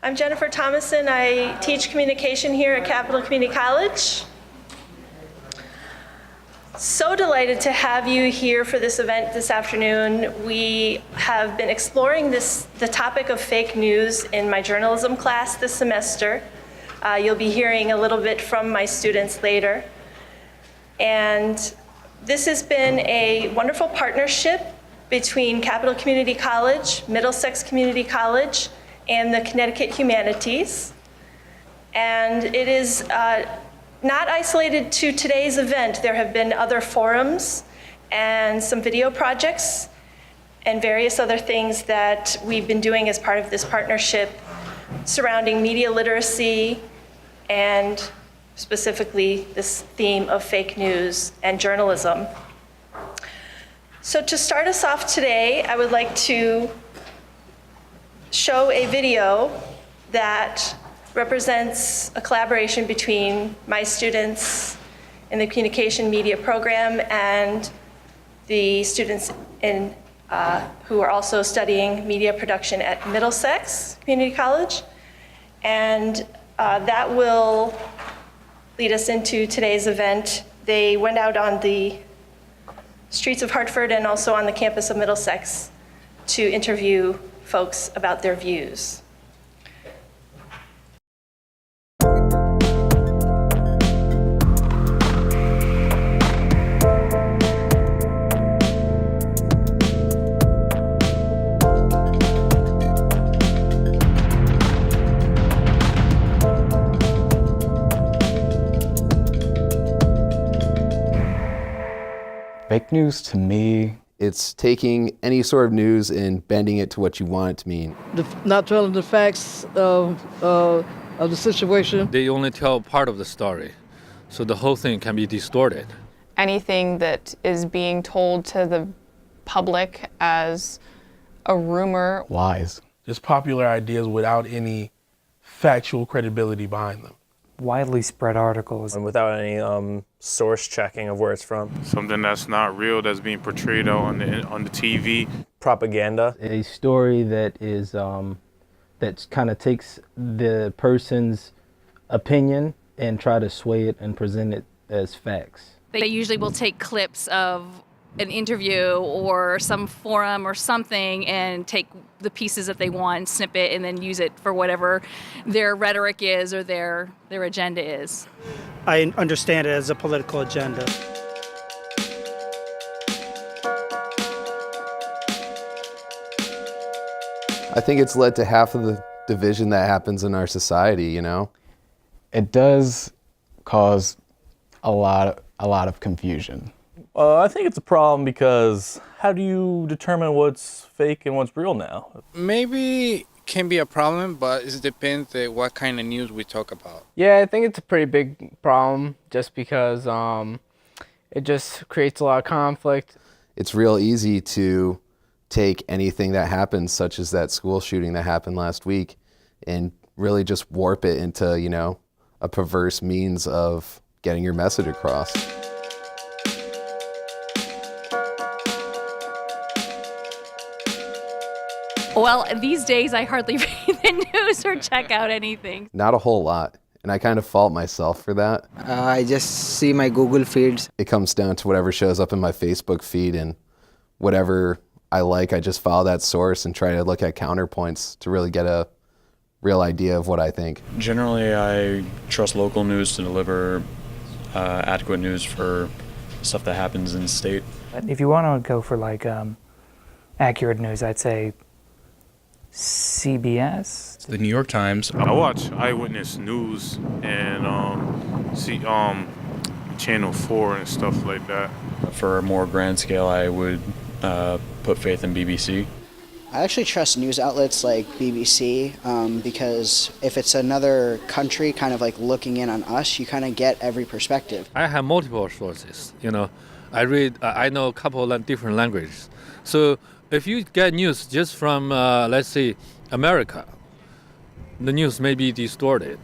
I'm Jennifer Thomason. I teach communication here at Capital Community College. So delighted to have you here for this event this afternoon. We have been exploring the topic of fake news in my journalism class this semester. You'll be hearing a little bit from my students later. And this has been a wonderful partnership between Capital Community College, Middlesex Community College, and the Connecticut Humanities. And it is not isolated to today's event. There have been other forums and some video projects and various other things that we've been doing as part of this partnership surrounding media literacy and specifically this theme of fake news and journalism. So to start us off today, I would like to show a video that represents a collaboration between my students in the communication media program and the students who are also studying media production at Middlesex Community College. And that will lead us into today's event. They went out on the streets of Hartford and also on the campus of Middlesex to interview folks about their views. Fake news to me, it's taking any sort of news and bending it to what you want it to mean. Not telling the facts of the situation. They only tell part of the story, so the whole thing can be distorted. Anything that is being told to the public as a rumor. Lies. Just popular ideas without any factual credibility behind them. Widely spread articles. And without any source checking of where it's from. Something that's not real that's being portrayed on the TV. Propaganda. A story that is that kind of takes the person's opinion and try to sway it and present it as facts. They usually will take clips of an interview or some forum or something and take the pieces that they want, snip it, and then use it for whatever their rhetoric is or their agenda is. I understand it as a political agenda. I think it's led to half of the division that happens in our society, you know? It does cause a lot of confusion. I think it's a problem because how do you determine what's fake and what's real now? Maybe can be a problem, but it depends what kind of news we talk about. Yeah, I think it's a pretty big problem just because it just creates a lot of conflict. It's real easy to take anything that happens, such as that school shooting that happened last week, and really just warp it into, you know, a perverse means of getting your message across. Well, these days I hardly read the news or check out anything. Not a whole lot, and I kind of fault myself for that. I just see my Google feeds. It comes down to whatever shows up in my Facebook feed, and whatever I like, I just follow that source and try to look at counterpoints to really get a real idea of what I think. Generally, I trust local news to deliver adequate news for stuff that happens in the state. If you want to go for like accurate news, I'd say CBS. The New York Times. I watch Eyewitness News and Channel 4 and stuff like that. For a more grand scale, I would put faith in BBC. I actually trust news outlets like BBC because if it's another country kind of like looking in on us, you kind of get every perspective. I have multiple sources, you know. I know a couple of different languages. So if you get news just from, let's say, America, the news may be distorted.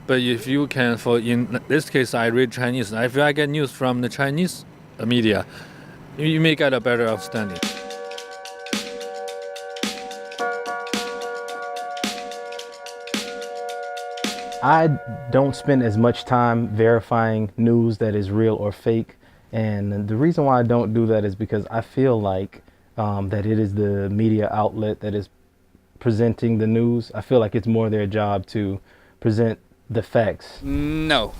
But if you can, in this case, I read Chinese. If I get news from the Chinese media, you may get a better understanding. I don't spend as much time verifying news that is real or fake. And the reason why I don't do that is because I feel like that it is the media outlet that is presenting the news. I feel like it's more their job to present the facts. No.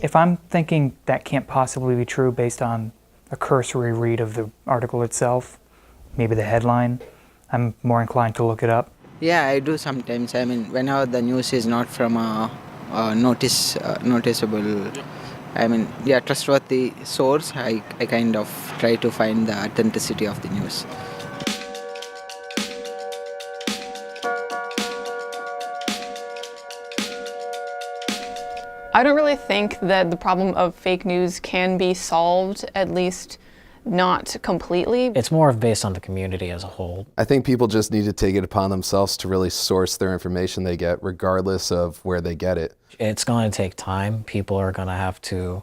If I'm thinking that can't possibly be true based on a cursory read of the article itself, maybe the headline, I'm more inclined to look it up. Yeah, I do sometimes. I mean, whenever the news is not from a noticeable, trustworthy source, I kind of try to find the authenticity of the news. I don't really think that the problem of fake news can be solved, at least not completely. It's more of based on the community as a whole. I think people just need to take it upon themselves to really source their information they get, regardless of where they get it. It's going to take time. People are going to have to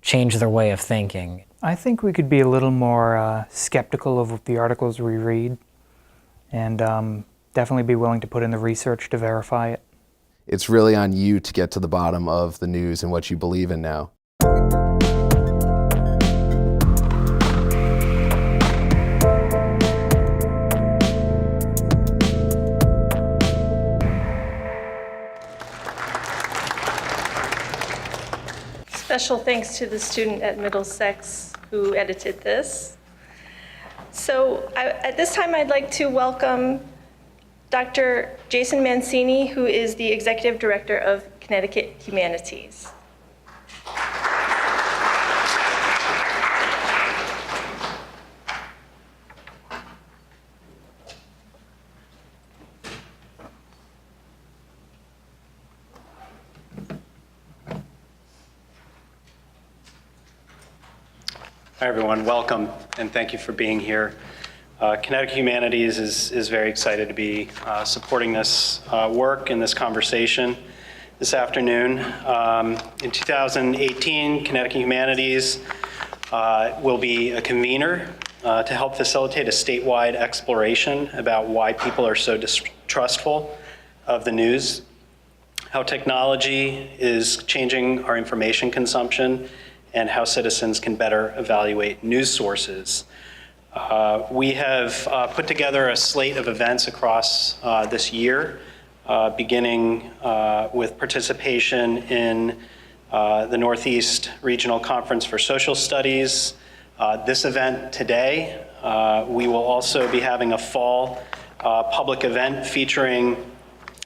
change their way of thinking. I think we could be a little more skeptical of the articles we read, and definitely be willing to put in the research to verify it. It's really on you to get to the bottom of the news and what you believe in now. Special thanks to the student at Middlesex who edited this. So at this time, I'd like to welcome Dr. Jason Mancini, who is the Executive Director of Connecticut Humanities. Hi everyone, welcome and thank you for being here. Connecticut Humanities is very excited to be supporting this work and this conversation this afternoon. In 2018, Connecticut Humanities will be a convener to help facilitate a statewide exploration about why people are so distrustful of the news, how technology is changing our information consumption, and how citizens can better evaluate news sources. We have put together a slate of events across this year, beginning with participation in the Northeast Regional Conference for Social Studies. This event today, we will also be having a fall public event featuring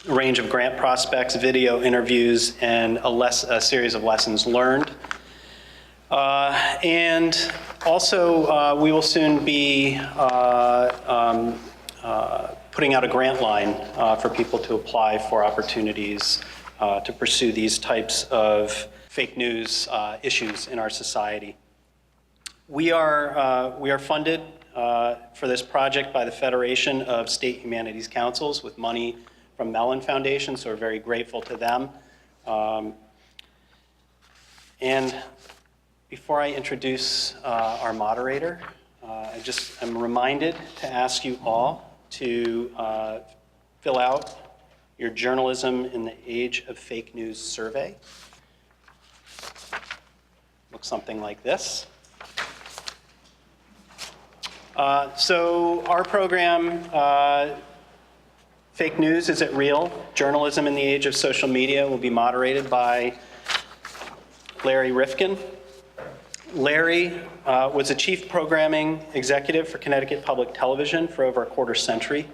a range of grant prospects, video interviews, and a series of lessons learned. And also, we will soon be putting out a grant line for people to apply for opportunities to pursue these types of fake news issues in our society. We are funded for this project by the Federation of State Humanities Councils with money from Mellon Foundation, so we're very grateful to them. And before I introduce our moderator, I'm reminded to ask you all to fill out your Journalism in the Age of Fake News survey. Looks something like this. So our program, Fake News, Is It Real? Journalism in the Age of Social Media, will be moderated by Larry Rifkin. Larry was a chief programming executive for Connecticut Public Television for over a quarter century,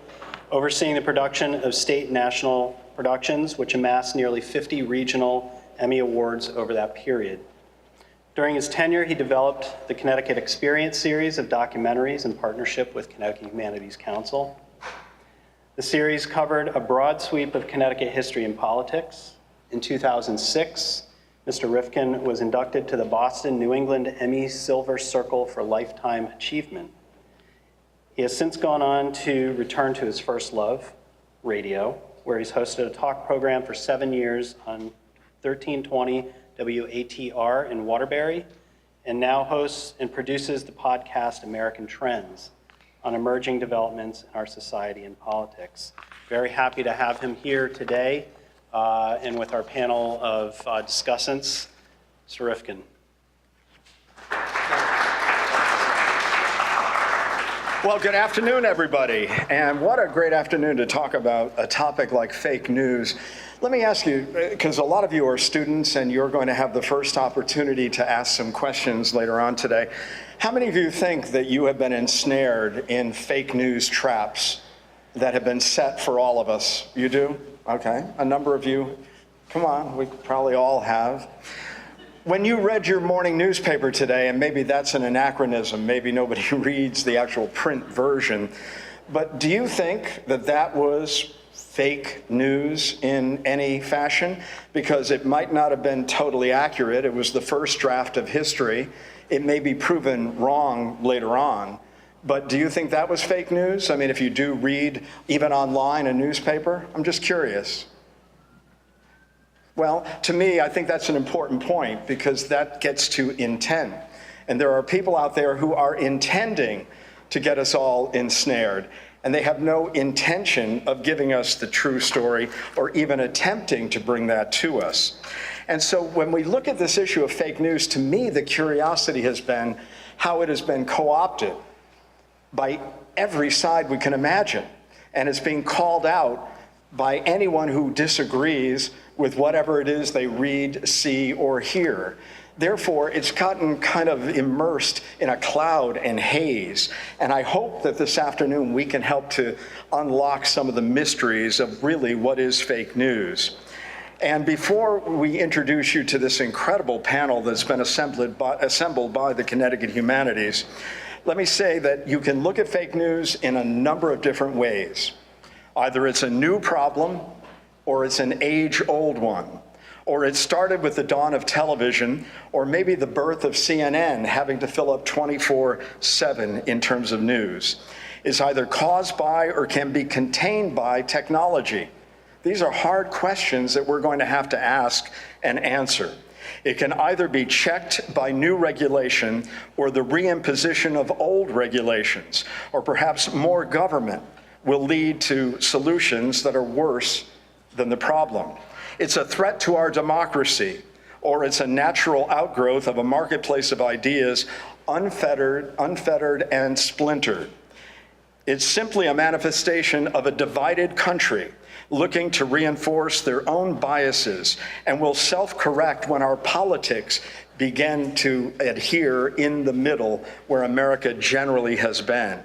overseeing the production of state and national productions, which amassed nearly 50 regional Emmy Awards over that period. During his tenure, he developed the Connecticut Experience series of documentaries in partnership with Connecticut Humanities Council. The series covered a broad sweep of Connecticut history and politics. In 2006, Mr. Rifkin was inducted to the Boston New England Emmy Silver Circle for Lifetime Achievement. He has since gone on to return to his first love, radio, where he's hosted a talk program for 7 years on 1320 WATR in Waterbury, and now hosts and produces the podcast American Trends on emerging developments in our society and politics. Very happy to have him here today and with our panel of discussants. Mr. Rifkin. Well, good afternoon, everybody. And what a great afternoon to talk about a topic like fake news. Let me ask you, because a lot of you are students and you're going to have the first opportunity to ask some questions later on today. How many of you think that you have been ensnared in fake news traps that have been set for all of us? You do? Okay. A number of you. Come on, we probably all have. When you read your morning newspaper today, and maybe that's an anachronism, maybe nobody reads the actual print version, but do you think that that was fake news in any fashion? Because it might not have been totally accurate. It was the first draft of history. It may be proven wrong later on. But do you think that was fake news? I mean, if you do read, even online, a newspaper, I'm just curious. Well, to me, I think that's an important point because that gets to intent. And there are people out there who are intending to get us all ensnared, and they have no intention of giving us the true story or even attempting to bring that to us. And so when we look at this issue of fake news, to me, the curiosity has been how it has been co-opted by every side we can imagine. And it's being called out by anyone who disagrees with whatever it is they read, see, or hear. Therefore, it's gotten kind of immersed in a cloud and haze. And I hope that this afternoon we can help to unlock some of the mysteries of really what is fake news. And before we introduce you to this incredible panel that's been assembled by the Connecticut Humanities, let me say that you can look at fake news in a number of different ways. Either it's a new problem, or it's an age-old one, or it started with the dawn of television, or maybe the birth of CNN having to fill up 24/7 in terms of news. It's either caused by or can be contained by technology. These are hard questions that we're going to have to ask and answer. It can either be checked by new regulation or the reimposition of old regulations, or perhaps more government will lead to solutions that are worse than the problem. It's a threat to our democracy, or it's a natural outgrowth of a marketplace of ideas, unfettered and splintered. It's simply a manifestation of a divided country looking to reinforce their own biases and will self-correct when our politics begin to adhere in the middle where America generally has been.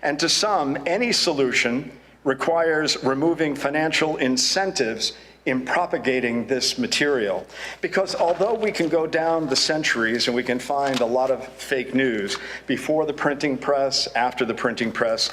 And to some, any solution requires removing financial incentives in propagating this material. Because although we can go down the centuries and we can find a lot of fake news before the printing press, after the printing press,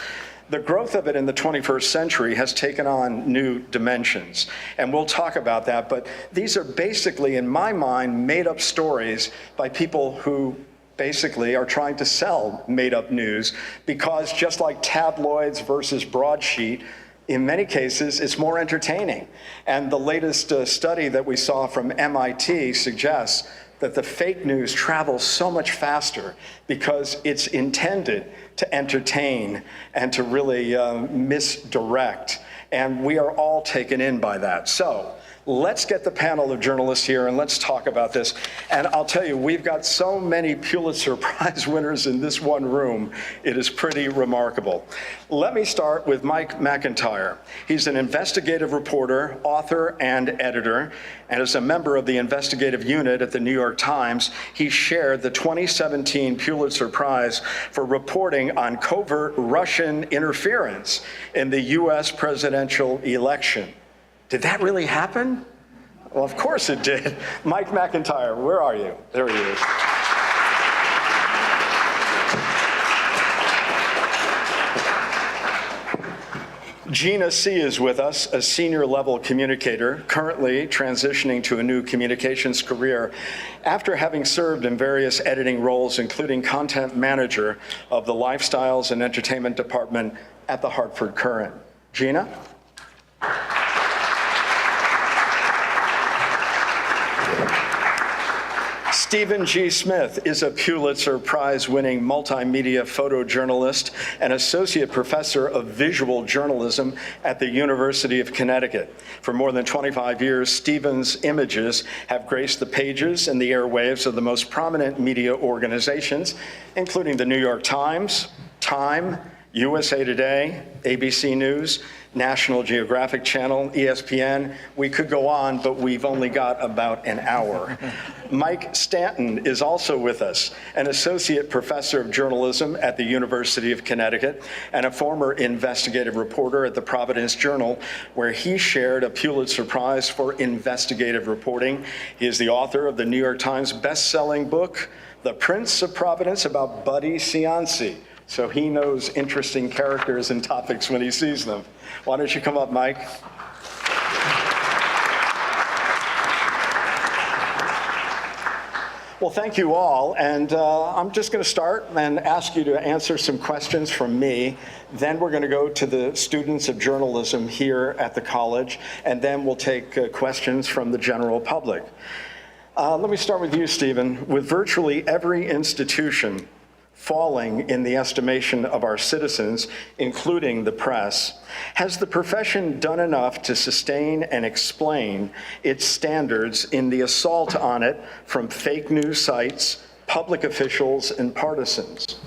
the growth of it in the 21st century has taken on new dimensions. And we'll talk about that, but these are basically, in my mind, made-up stories by people who basically are trying to sell made-up news, because just like tabloids versus broadsheet, in many cases, it's more entertaining. And the latest study that we saw from MIT suggests that the fake news travels so much faster because it's intended to entertain and to really misdirect. And we are all taken in by that. So let's get the panel of journalists here and let's talk about this. And I'll tell you, we've got so many Pulitzer Prize winners in this one room. It is pretty remarkable. Let me start with Mike McIntire. He's an investigative reporter, author, and editor. And as a member of the investigative unit at the New York Times, he shared the 2017 Pulitzer Prize for reporting on covert Russian interference in the US presidential election. Did that really happen? Well, of course it did. Mike McIntire, where are you? There he is. Gina Seay is with us, a senior level communicator, currently transitioning to a new communications career after having served in various editing roles, including content manager of the Lifestyles and Entertainment Department at the Hartford Courant. Gina? Stephen G. Smith is a Pulitzer Prize-winning multimedia photojournalist and associate professor of visual journalism at the University of Connecticut. For more than 25 years, Stephen's images have graced the pages and the airwaves of the most prominent media organizations, including the New York Times, Time, USA Today, ABC News, National Geographic Channel, ESPN. We could go on, but we've only got about an hour. Mike Stanton is also with us, an associate professor of journalism at the University of Connecticut and a former investigative reporter at the Providence Journal, where he shared a Pulitzer Prize for investigative reporting. He is the author of the New York Times best-selling book, The Prince of Providence, about Buddy Cianci. So he knows interesting characters and topics when he sees them. Why don't you come up, Mike? Well, thank you all. And I'm just going to start and ask you to answer some questions from me. Then we're going to go to the students of journalism here at the college. And then we'll take questions from the general public. Let me start with you, Stephen. With virtually every institution falling in the estimation of our citizens, including the press, has the profession done enough to sustain and explain its standards in the assault on it from fake news sites, public officials, and partisans?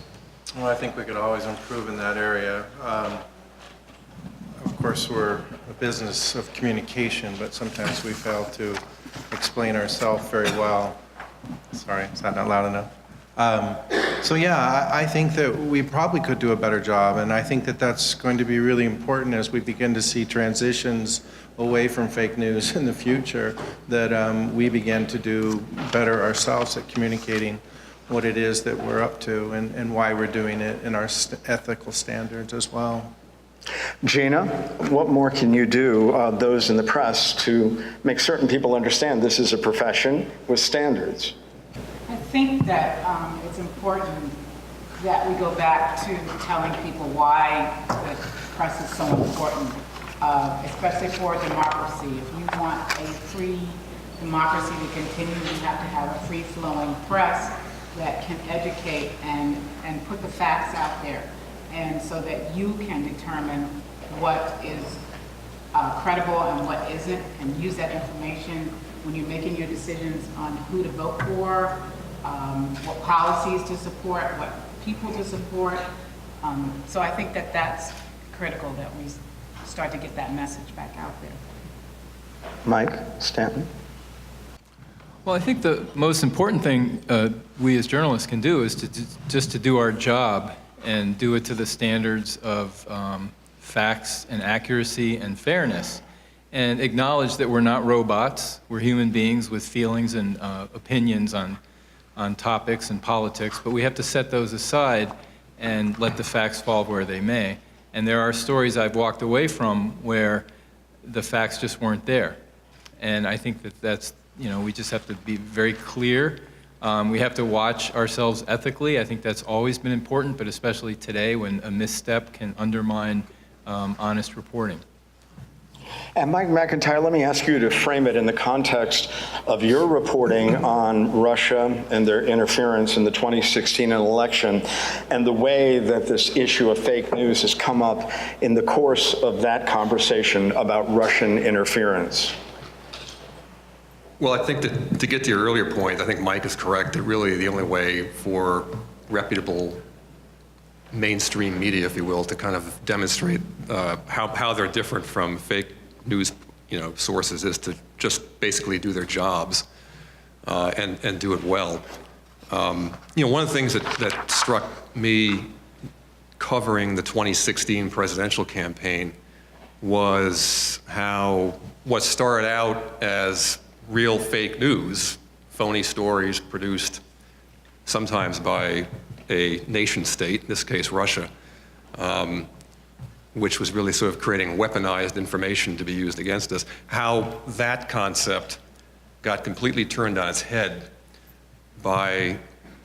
Well, I think we could always improve in that area. Of course, we're a business of communication, but sometimes we fail to explain ourselves very well. Sorry, is that not loud enough? So yeah, I think that we probably could do a better job, and I think that that's going to be really important as we begin to see transitions away from fake news in the future, that we begin to do better ourselves at communicating what it is that we're up to and why we're doing it, and our ethical standards as well. Gina, what more can you do, those in the press, to make certain people understand this is a profession with standards? I think that it's important that we go back to telling people why the press is so important, especially for democracy. If you want a free democracy to continue, you have to have a free-flowing press that can educate and put the facts out there, and so that you can determine what is credible and what isn't, and use that information when you're making your decisions on who to vote for, what policies to support, what people to support. So I think that that's critical, that we start to get that message back out there. Mike Stanton. Well, I think the most important thing we as journalists can do is just to do our job and do it to the standards of facts and accuracy and fairness, and acknowledge that we're not robots. We're human beings with feelings and opinions on topics and politics, but we have to set those aside and let the facts fall where they may. And there are stories I've walked away from where the facts just weren't there. And I think that that's, we just have to be very clear. We have to watch ourselves ethically. I think that's always been important, but especially today when a misstep can undermine honest reporting. And Mike McIntire, let me ask you to frame it in the context of your reporting on Russia and their interference in the 2016 election, and the way that this issue of fake news has come up in the course of that conversation about Russian interference. Well, I think that to get to your earlier point, I think Mike is correct that really the only way for reputable mainstream media, if you will, to kind of demonstrate how they're different from fake news sources is to just basically do their jobs and do it well. One of the things that struck me covering the 2016 presidential campaign was how what started out as real fake news, phony stories produced sometimes by a nation state, in this case Russia, which was really sort of creating weaponized information to be used against us, how that concept got completely turned on its head by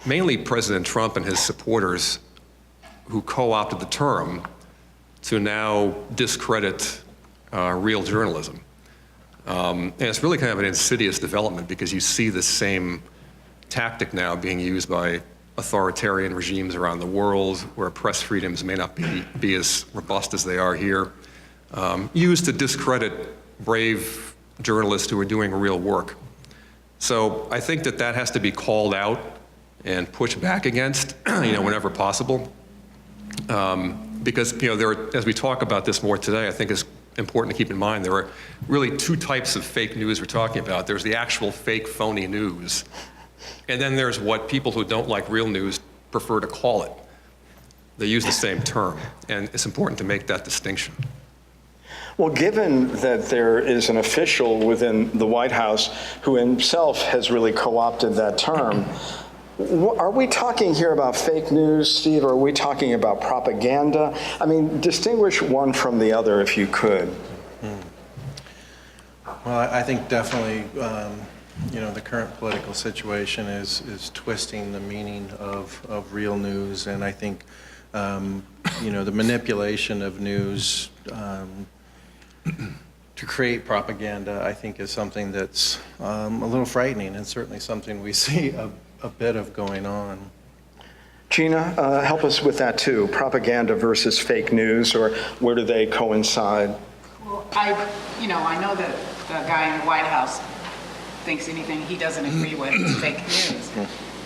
mainly President Trump and his supporters, who co-opted the term to now discredit real journalism. And it's really kind of an insidious development, because you see the same tactic now being used by authoritarian regimes around the world where press freedoms may not be as robust as they are here, used to discredit brave journalists who are doing real work. So I think that has to be called out and pushed back against, whenever possible. Because, as we talk about this more today, I think it's important to keep in mind there are really two types of fake news we're talking about. There's the actual fake, phony news, and then there's what people who don't like real news prefer to call it. They use the same term, and it's important to make that distinction. Well, given that there is an official within the White House who himself has really co-opted that term, are we talking here about fake news, Steve, or are we talking about propaganda? I mean, distinguish one from the other if you could. Well, I think definitely, the current political situation is twisting the meaning of real news, and I think, the manipulation of news to create propaganda, I think, is something that's a little frightening, and certainly something we see a bit of going on. Gina, help us with that too. Propaganda versus fake news, or where do they coincide? Well, I know that the guy in the White House thinks anything he doesn't agree with is fake news.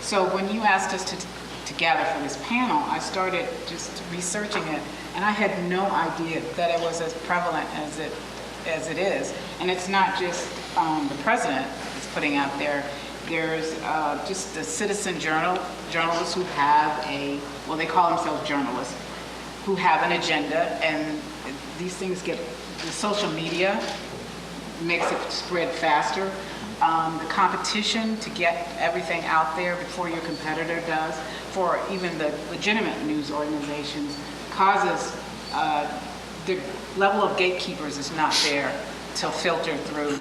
So when you asked us to gather for this panel, I started just researching it, and I had no idea that it was as prevalent as it is. And it's not just the president that's putting out there. There's just the citizen journalists who have they call themselves journalists, who have an agenda, and these things the social media makes it spread faster. The competition to get everything out there before your competitor does, for even the legitimate news organizations, causes the level of gatekeepers is not there to filter through.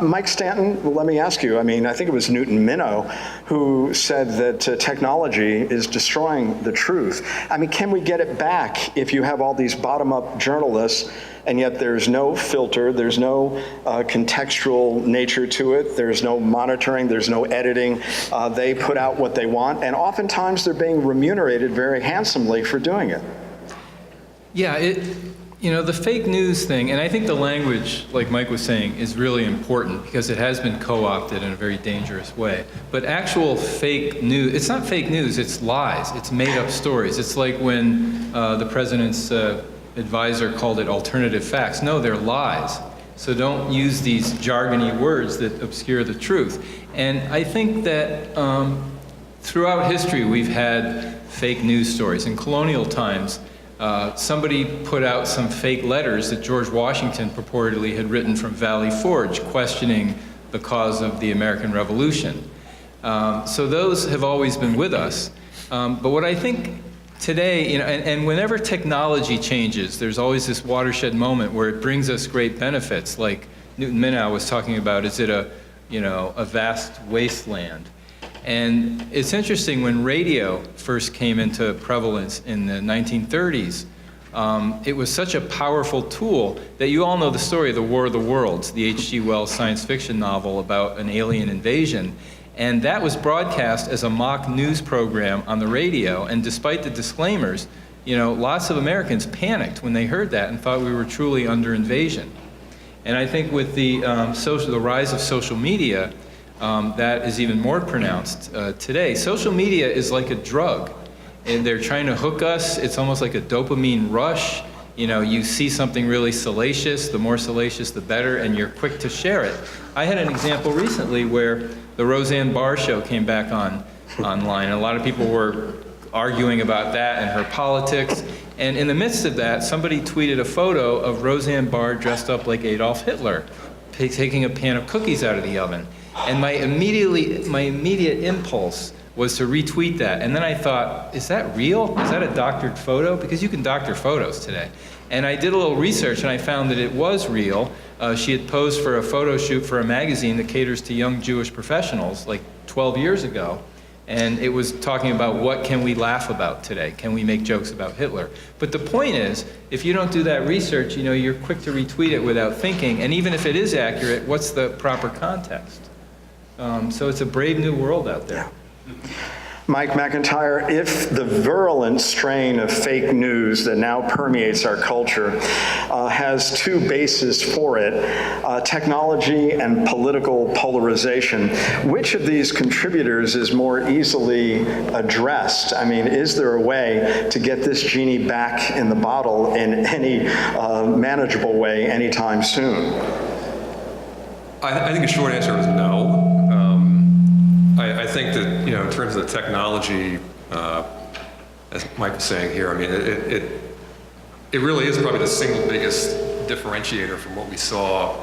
Mike Stanton, well, let me ask you, I think it was Newton Minow who said that technology is destroying the truth. Can we get it back if you have all these bottom-up journalists and yet there's no filter, there's no contextual nature to it, there's no monitoring, there's no editing, they put out what they want, and oftentimes they're being remunerated very handsomely for doing it. Yeah, the fake news thing, and I think the language, like Mike was saying, is really important because it has been co-opted in a very dangerous way. But actual fake news, it's not fake news, it's lies. It's made up stories. It's like when the president's advisor called it alternative facts. No, they're lies. So don't use these jargony words that obscure the truth. And I think that throughout history we've had fake news stories. In colonial times, somebody put out some fake letters that George Washington purportedly had written from Valley Forge, questioning the cause of the American Revolution. So those have always been with us. But what I think today, and whenever technology changes, there's always this watershed moment where it brings us great benefits, like Newton Minow was talking about. Is it a vast wasteland? And it's interesting, when radio first came into prevalence in the 1930s, it was such a powerful tool that you all know the story of The War of the Worlds, the H.G. Wells science fiction novel about an alien invasion. And that was broadcast as a mock news program on the radio, and despite the disclaimers, lots of Americans panicked when they heard that and thought we were truly under invasion. And I think with the rise of social media, that is even more pronounced today. Social media is like a drug, and they're trying to hook us. It's almost like a dopamine rush. You see something really salacious, the more salacious the better, and you're quick to share it. I had an example recently where the Roseanne Barr show came back online, and a lot of people were arguing about that and her politics. And in the midst of that, somebody tweeted a photo of Roseanne Barr dressed up like Adolf Hitler, taking a pan of cookies out of the oven. And my immediate impulse was to retweet that. And then I thought, is that real? Is that a doctored photo? Because you can doctor photos today. And I did a little research, and I found that it was real. She had posed for a photo shoot for a magazine that caters to young Jewish professionals like 12 years ago. And it was talking about what can we laugh about today? Can we make jokes about Hitler? But the point is, if you don't do that research, you're quick to retweet it without thinking. And even if it is accurate, what's the proper context? So it's a brave new world out there. Mike McIntire, if the virulent strain of fake news that now permeates our culture has two bases for it, technology and political polarization, which of these contributors is more easily addressed? I mean, is there a way to get this genie back in the bottle in any manageable way anytime soon? I think the short answer is no. I think that, in terms of the technology, as Mike was saying here, I mean, it really is probably the single biggest differentiator from what we saw,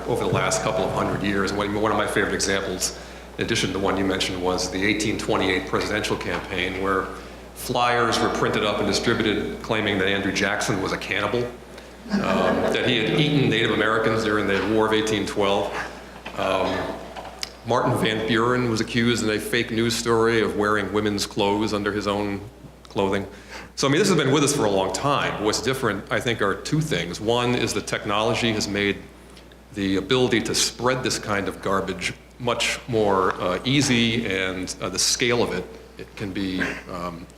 over the last couple of hundred years. And one of my favorite examples, in addition to the one you mentioned, was the 1828 presidential campaign, where flyers were printed up and distributed claiming that Andrew Jackson was a cannibal, that he had eaten Native Americans during the War of 1812. Martin Van Buren was accused in a fake news story of wearing women's clothes under his own clothing. So, I mean, this has been with us for a long time. What's different, I think, are two things. One is the technology has made the ability to spread this kind of garbage much more easy, and the scale of it can be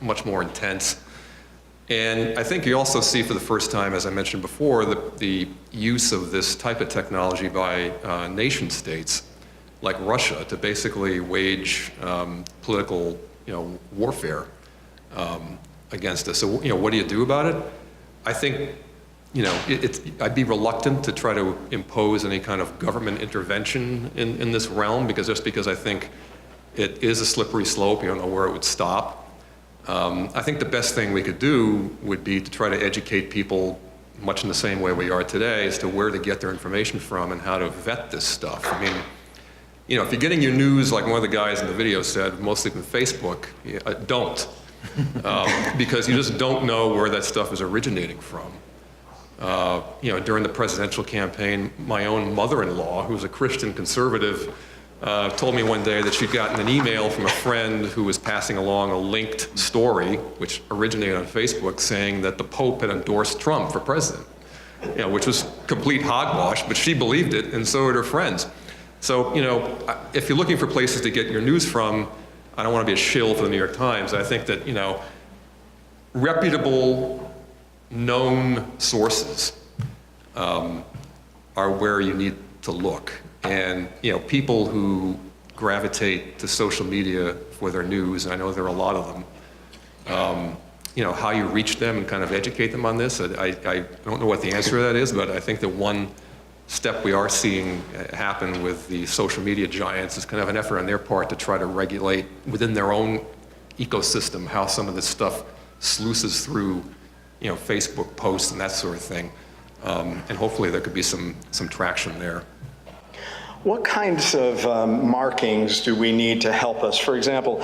much more intense. And I think you also see for the first time, as I mentioned before, the use of this type of technology by nation states like Russia to basically wage political, warfare against us. So, what do you do about it? I think, I'd be reluctant to try to impose any kind of government intervention in this realm, because I think it is a slippery slope. You don't know where it would stop. I think the best thing we could do would be to try to educate people, much in the same way we are today, as to where to get their information from and how to vet this stuff. I mean, if you're getting your news, like one of the guys in the video said, mostly from Facebook, don't. Because you just don't know where that stuff is originating from. During the presidential campaign, my own mother-in-law, who's a Christian conservative, told me one day that she'd gotten an email from a friend who was passing along a linked story, which originated on Facebook, saying that the Pope had endorsed Trump for president, which was complete hogwash, but she believed it, and so did her friends. So, if you're looking for places to get your news from, I don't want to be a shill for the New York Times. I think that, reputable, known sources are where you need to look. And, people who gravitate to social media for their news, and I know there are a lot of them, how you reach them and kind of educate them on this, I don't know what the answer to that is, but I think that one step we are seeing happen with the social media giants is kind of an effort on their part to try to regulate within their own ecosystem how some of this stuff sluices through, Facebook posts and that sort of thing. And hopefully there could be some traction there. What kinds of markings do we need to help us? For example,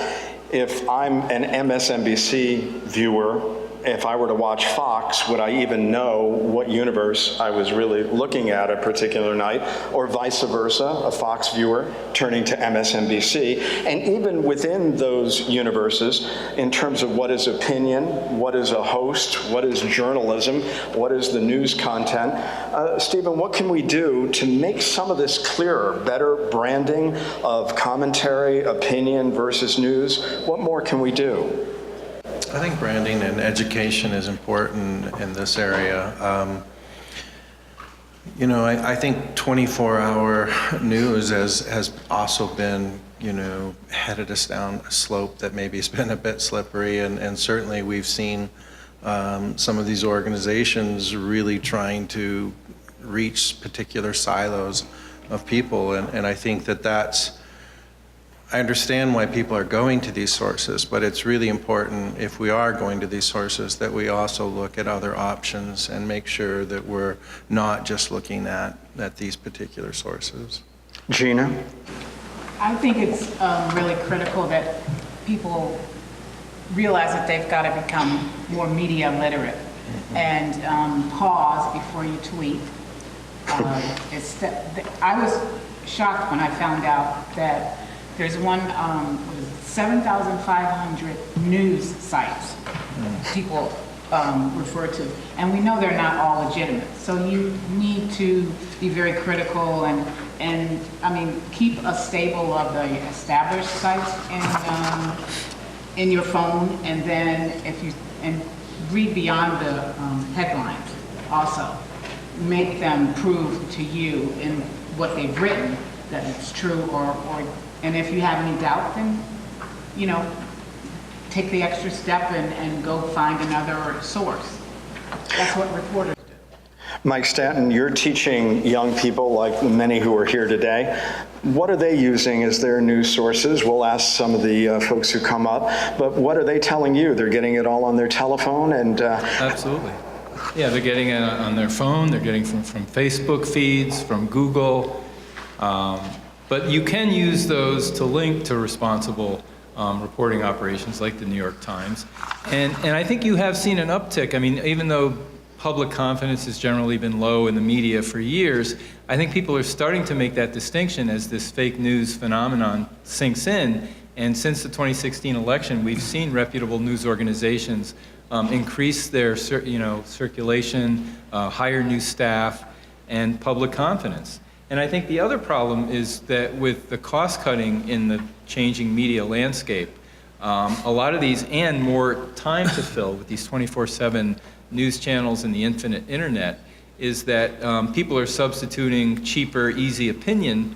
if I'm an MSNBC viewer, if I were to watch Fox, would I even know what universe I was really looking at a particular night, or vice versa, a Fox viewer turning to MSNBC? And even within those universes, in terms of what is opinion, what is a host, what is journalism, what is the news content, Stephen, what can we do to make some of this clearer? Better branding of commentary, opinion versus news? What more can we do? I think branding and education is important in this area. I think 24-hour news has also been, headed us down a slope that maybe has been a bit slippery, and certainly we've seen some of these organizations really trying to reach particular silos of people, and I think I understand why people are going to these sources, but it's really important, if we are going to these sources, that we also look at other options and make sure that we're not just looking at these particular sources. Gina? I think it's really critical that people realize that they've got to become more media literate and pause before you tweet. I was shocked when I found out that there's 7,500 news sites. People refer to. And we know they're not all legitimate. So you need to be very critical and I mean, keep a stable of the established sites in your phone, and then and read beyond the headlines also. Make them prove to you in what they've written that it's true, and if you have any doubt, then, take the extra step and go find another source. That's what reporters do. Mike Stanton, you're teaching young people, like many who are here today. What are they using as their news sources? We'll ask some of the folks who come up, but what are they telling you? They're getting it all on their telephone and... Absolutely. Yeah, they're getting it on their phone, they're getting from Facebook feeds, from Google, but you can use those to link to responsible reporting operations like the New York Times. And I think you have seen an uptick. I mean, even though public confidence has generally been low in the media for years, I think people are starting to make that distinction as this fake news phenomenon sinks in. And since the 2016 election, we've seen reputable news organizations increase their circulation, hire new staff, and public confidence. And I think the other problem is that with the cost cutting in the changing media landscape, a lot of these, and more time to fill with these 24/7 news channels and the infinite internet, is that people are substituting cheaper, easy opinion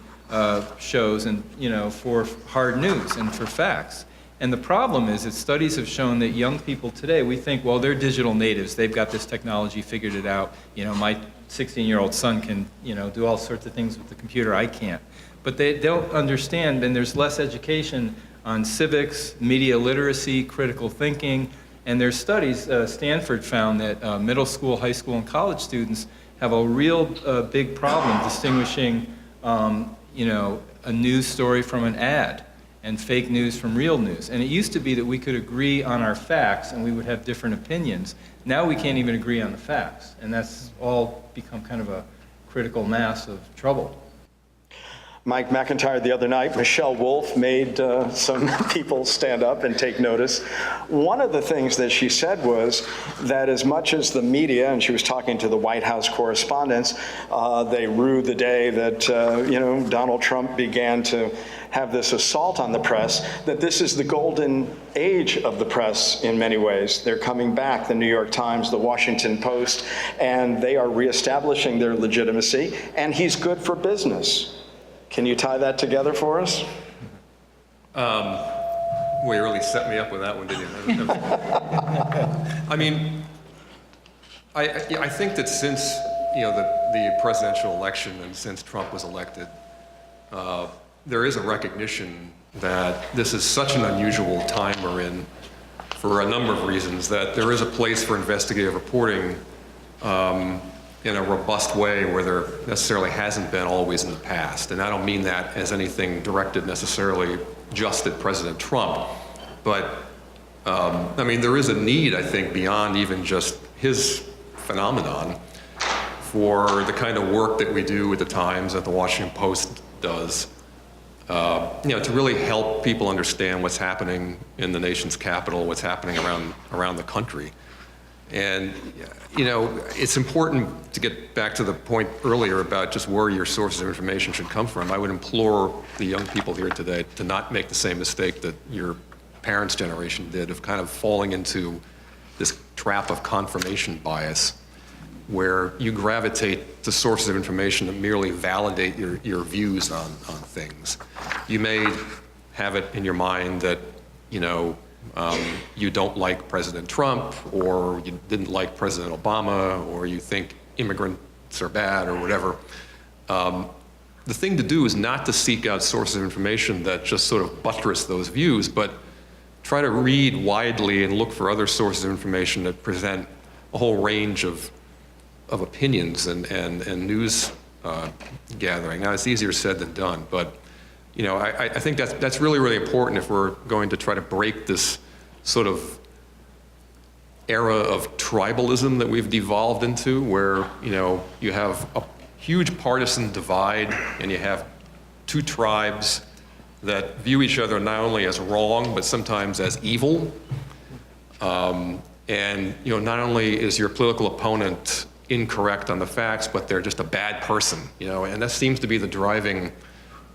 shows and for hard news and for facts. And the problem is that studies have shown that young people today, we think, well, they're digital natives. They've got this technology figured it out. My 16-year-old son can, do all sorts of things with the computer. I can't. But they don't understand, and there's less education on civics, media literacy, critical thinking. And there's studies, Stanford found that middle school, high school, and college students have a real big problem distinguishing, a news story from an ad, and fake news from real news. And it used to be that we could agree on our facts and we would have different opinions. Now we can't even agree on the facts. And that's all become kind of a critical mass of trouble. Mike McIntire, the other night, Michelle Wolf made some people stand up and take notice. One of the things that she said was that as much as the media, and she was talking to the White House correspondents, they rue the day that, Donald Trump began to have this assault on the press, that this is the golden age of the press in many ways. They're coming back, the New York Times, the Washington Post, and they are reestablishing their legitimacy, and he's good for business. Can you tie that together for us? Well, you really set me up with that one, didn't you? I mean, I think that since the presidential election and since Trump was elected, there is a recognition that this is such an unusual time we're in for a number of reasons, that there is a place for investigative reporting in a robust way where there necessarily hasn't been always in the past. And I don't mean that as anything directed necessarily just at President Trump, but there is a need, I think, beyond even just his phenomenon for the kind of work that we do at the Times, that the Washington Post does, to really help people understand what's happening in the nation's capital, what's happening around the country. And, it's important to get back to the point earlier about just where your sources of information should come from. I would implore the young people here today to not make the same mistake that your parents' generation did of kind of falling into this trap of confirmation bias, where you gravitate to sources of information that merely validate your views on things. You may have it in your mind that, you don't like President Trump, or you didn't like President Obama, or you think immigrants are bad, or whatever. The thing to do is not to seek out sources of information that just sort of buttress those views, but try to read widely and look for other sources of information that present a whole range of opinions and news gathering. Now, it's easier said than done, but I think that's really, really important if we're going to try to break this sort of era of tribalism that we've devolved into, where you have a huge partisan divide and you have two tribes that view each other not only as wrong but sometimes as evil. And not only is your political opponent incorrect on the facts, but they're just a bad person. And that seems to be the driving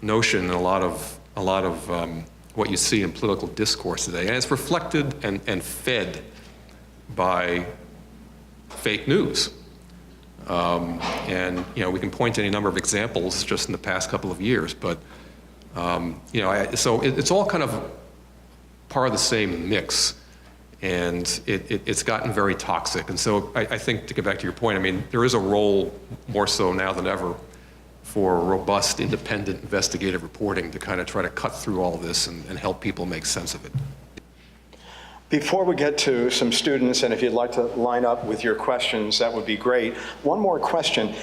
notion in a lot of what you see in political discourse today. And it's reflected and fed by fake news. And we can point to any number of examples just in the past couple of years, but so it's all kind of part of the same mix, and it's gotten very toxic. And so I think, to get back to your point, I mean, there is a role, more so now than ever, for robust, independent, investigative reporting to kind of try to cut through all this and help people make sense of it. Before we get to some students, and if you'd like to line up with your questions, that would be great. One more question.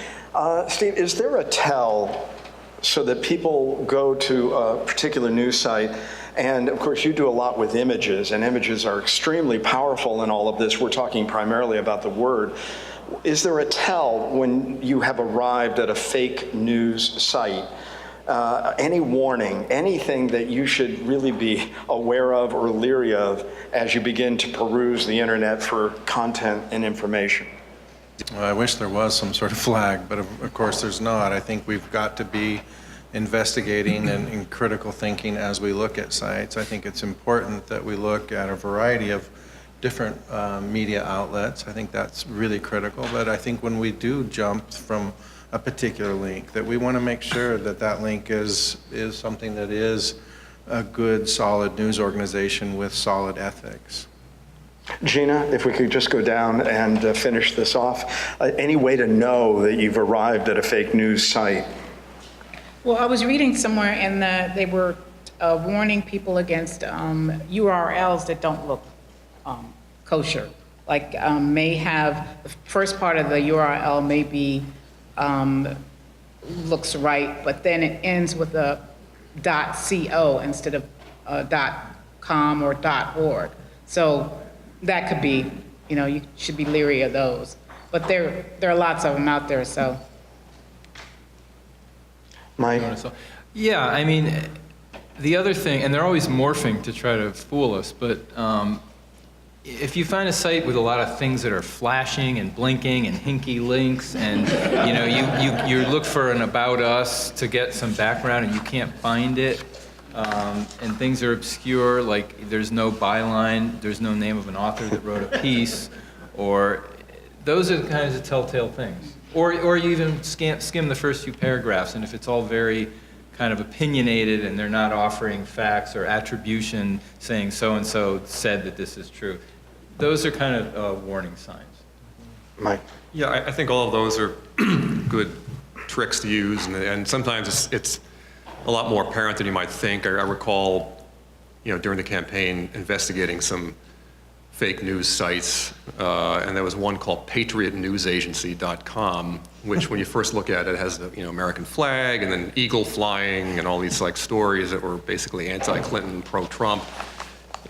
Steve, is there a tell so that people go to a particular news site, and of course you do a lot with images, and images are extremely powerful in all of this. We're talking primarily about the word. Is there a tell when you have arrived at a fake news site? Any warning, anything that you should really be aware of or leery of as you begin to peruse the internet for content and information? Well, I wish there was some sort of flag, but of course there's not. I think we've got to be investigating and critical thinking as we look at sites. I think it's important that we look at a variety of different media outlets. I think that's really critical, but I think when we do jump from a particular link, that we want to make sure that that link is something that is a good, solid news organization with solid ethics. Gina, if we could just go down and finish this off. Any way to know that you've arrived at a fake news site? Well, I was reading somewhere and they were warning people against URLs that don't look kosher. Like may have, the first part of the URL may be looks right, but then it ends with a .co instead of .com or .org. So that could be, you should be leery of those. But there are lots of them out there, so. Mike? Yeah, I mean, the other thing, and they're always morphing to try to fool us, but if you find a site with a lot of things that are flashing and blinking and hinky links, and you look for an about us to get some background and you can't find it, and things are obscure, like there's no byline, there's no name of an author that wrote a piece, or those are the kinds of telltale things. Or you even skim the first few paragraphs, and if it's all very kind of opinionated and they're not offering facts or attribution saying so-and-so said that this is true, those are kind of warning signs. Mike? Yeah, I think all of those are good tricks to use, and sometimes it's a lot more apparent than you might think. I recall, during the campaign, investigating some fake news sites, and there was one called patriotnewsagency.com, which when you first look at it has the American flag and then eagle flying and all these stories that were basically anti-Clinton, pro-Trump.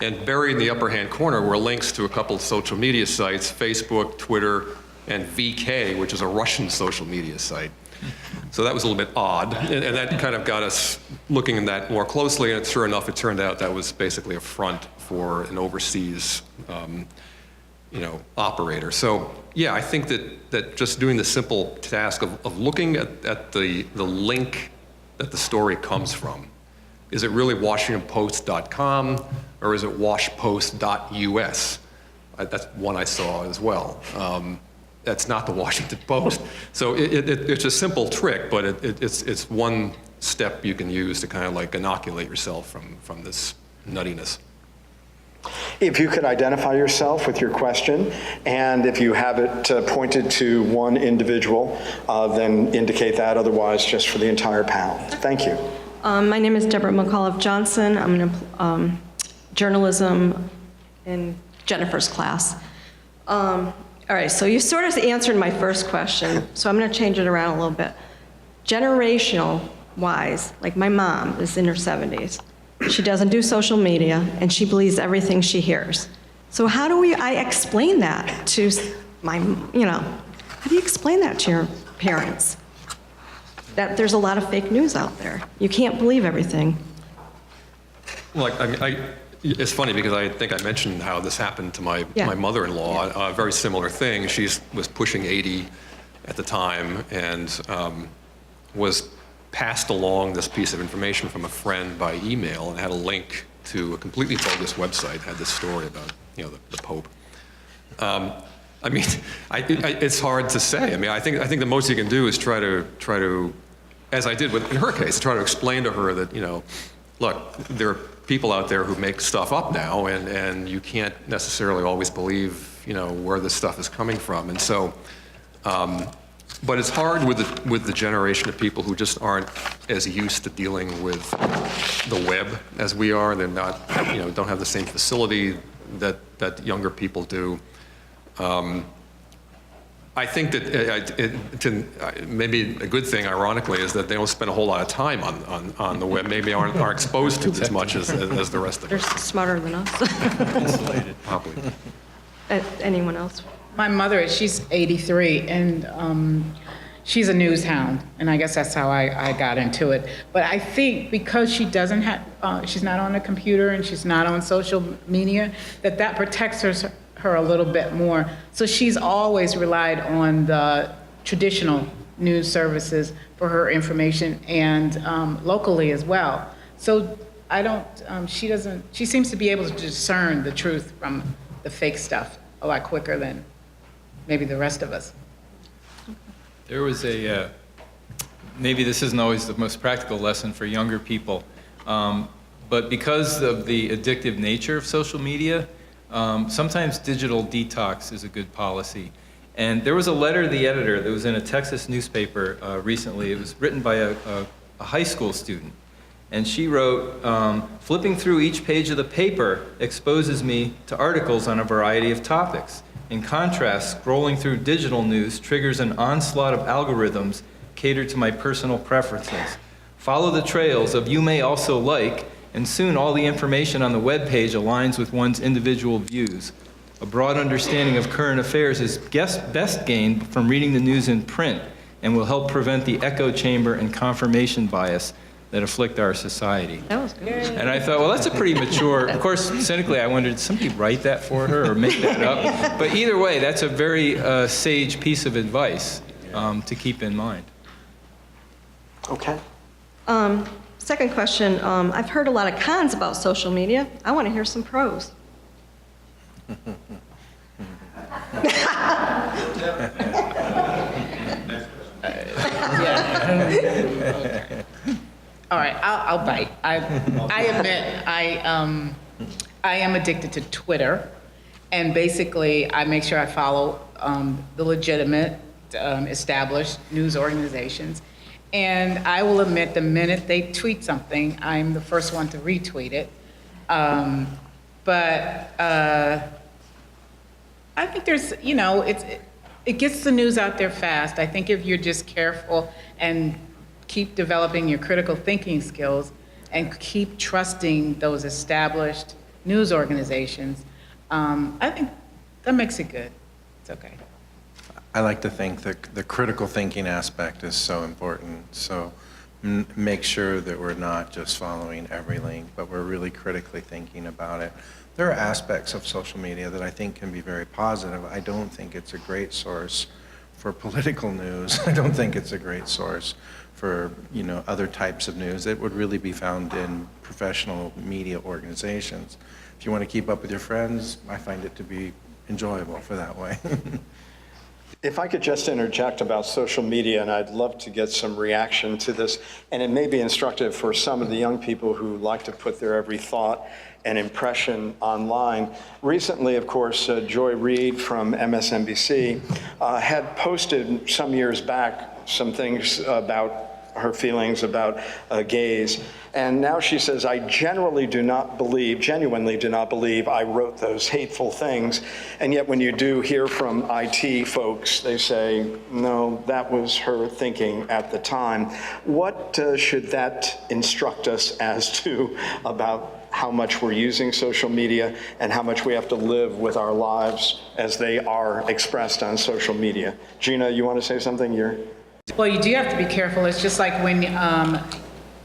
And buried in the upper hand corner were links to a couple of social media sites, Facebook, Twitter, and VK, which is a Russian social media site. So that was a little bit odd, and that kind of got us looking at that more closely, and sure enough, it turned out that was basically a front for an overseas operator. So yeah, I think that just doing the simple task of looking at the link that the story comes from. Is it really WashingtonPost.com or is it WashPost.us? That's one I saw as well. That's not the Washington Post. So it's a simple trick, but it's one step you can use to kind of inoculate yourself from this nuttiness. If you could identify yourself with your question, and if you have it pointed to one individual, then indicate that, otherwise just for the entire panel. Thank you. My name is Deborah McAuliffe Johnson. I'm in journalism in Jennifer's class. All right, so you sort of answered my first question, so I'm going to change it around a little bit. Generational-wise, like my mom is in her 70s. She doesn't do social media, and she believes everything she hears. So how do I explain that to my, how do you explain that to your parents? That there's a lot of fake news out there. You can't believe everything. Well, It's funny because I think I mentioned how this happened to my mother-in-law. A very similar thing. She was pushing 80 at the time and was passed along this piece of information from a friend by email and had a link to a completely bogus website, had this story about, the Pope. I mean, it's hard to say. I mean, I think the most you can do is try to, as I did in her case, try to explain to her that, look, there are people out there who make stuff up now, and you can't necessarily always believe, where this stuff is coming from. And so, but it's hard with the generation of people who just aren't as used to dealing with the web as we are. They're not, don't have the same facility that younger people do. I think that maybe a good thing, ironically, is that they don't spend a whole lot of time on the web. Maybe aren't exposed to it as much as the rest of us. They're smarter than us. Insulated, probably. Anyone else? My mother, she's 83, and she's a news hound, and I guess that's how I got into it. But I think because she doesn't have, she's not on a computer and she's not on social media, that protects her a little bit more. So she's always relied on the traditional news services for her information, and locally as well. So I don't, she seems to be able to discern the truth from the fake stuff a lot quicker than maybe the rest of us. There was maybe this isn't always the most practical lesson for younger people, but because of the addictive nature of social media, sometimes digital detox is a good policy. And there was a letter to the editor that was in a Texas newspaper recently. It was written by a high school student. And she wrote, flipping through each page of the paper exposes me to articles on a variety of topics. In contrast, scrolling through digital news triggers an onslaught of algorithms catered to my personal preferences. Follow the trails of you may also like, and soon all the information on the web page aligns with one's individual views. A broad understanding of current affairs is best gained from reading the news in print and will help prevent the echo chamber and confirmation bias that afflict our society. That was good. And I thought, well, that's a pretty mature, of course, cynically, I wondered, did somebody write that for her or make that up? But either way, that's a very sage piece of advice to keep in mind. Okay. Second question, I've heard a lot of cons about social media. I want to hear some pros. All right, I'll bite. I admit I am addicted to Twitter, and basically I make sure I follow the legitimate, established news organizations. And I will admit, the minute they tweet something, I'm the first one to retweet it. But I think there's, it gets the news out there fast. I think if you're just careful and keep developing your critical thinking skills and keep trusting those established news organizations, I think that makes it good. It's okay. I like to think that the critical thinking aspect is so important. So make sure that we're not just following every link, but we're really critically thinking about it. There are aspects of social media that I think can be very positive. I don't think it's a great source for political news. I don't think it's a great source for other types of news. It would really be found in professional media organizations. If you want to keep up with your friends, I find it to be enjoyable for that way. If I could just interject about social media, and I'd love to get some reaction to this, and it may be instructive for some of the young people who like to put their every thought and impression online. Recently, of course, Joy Reid from MSNBC had posted some years back some things about her feelings about gays. And now she says, I genuinely do not believe I wrote those hateful things. And yet when you do hear from IT folks, they say, no, that was her thinking at the time. What should that instruct us as to about how much we're using social media and how much we have to live with our lives as they are expressed on social media? Gina, you want to say something? Well, you do have to be careful. It's just like when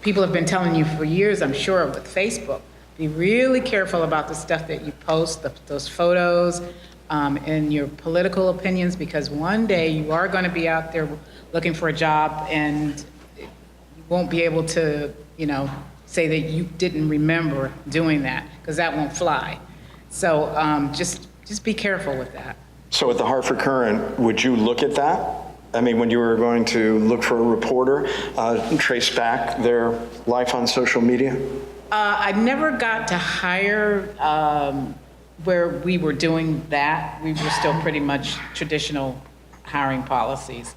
people have been telling you for years, I'm sure, with Facebook, Be really careful about the stuff that you post, those photos, and your political opinions, because one day you are going to be out there looking for a job and you won't be able to, say that you didn't remember doing that, because that won't fly. So just be careful with that. So at the Hartford Courant, would you look at that? I mean, when you were going to look for a reporter, trace back their life on social media? I never got to hire where we were doing that. We were still pretty much traditional hiring policies.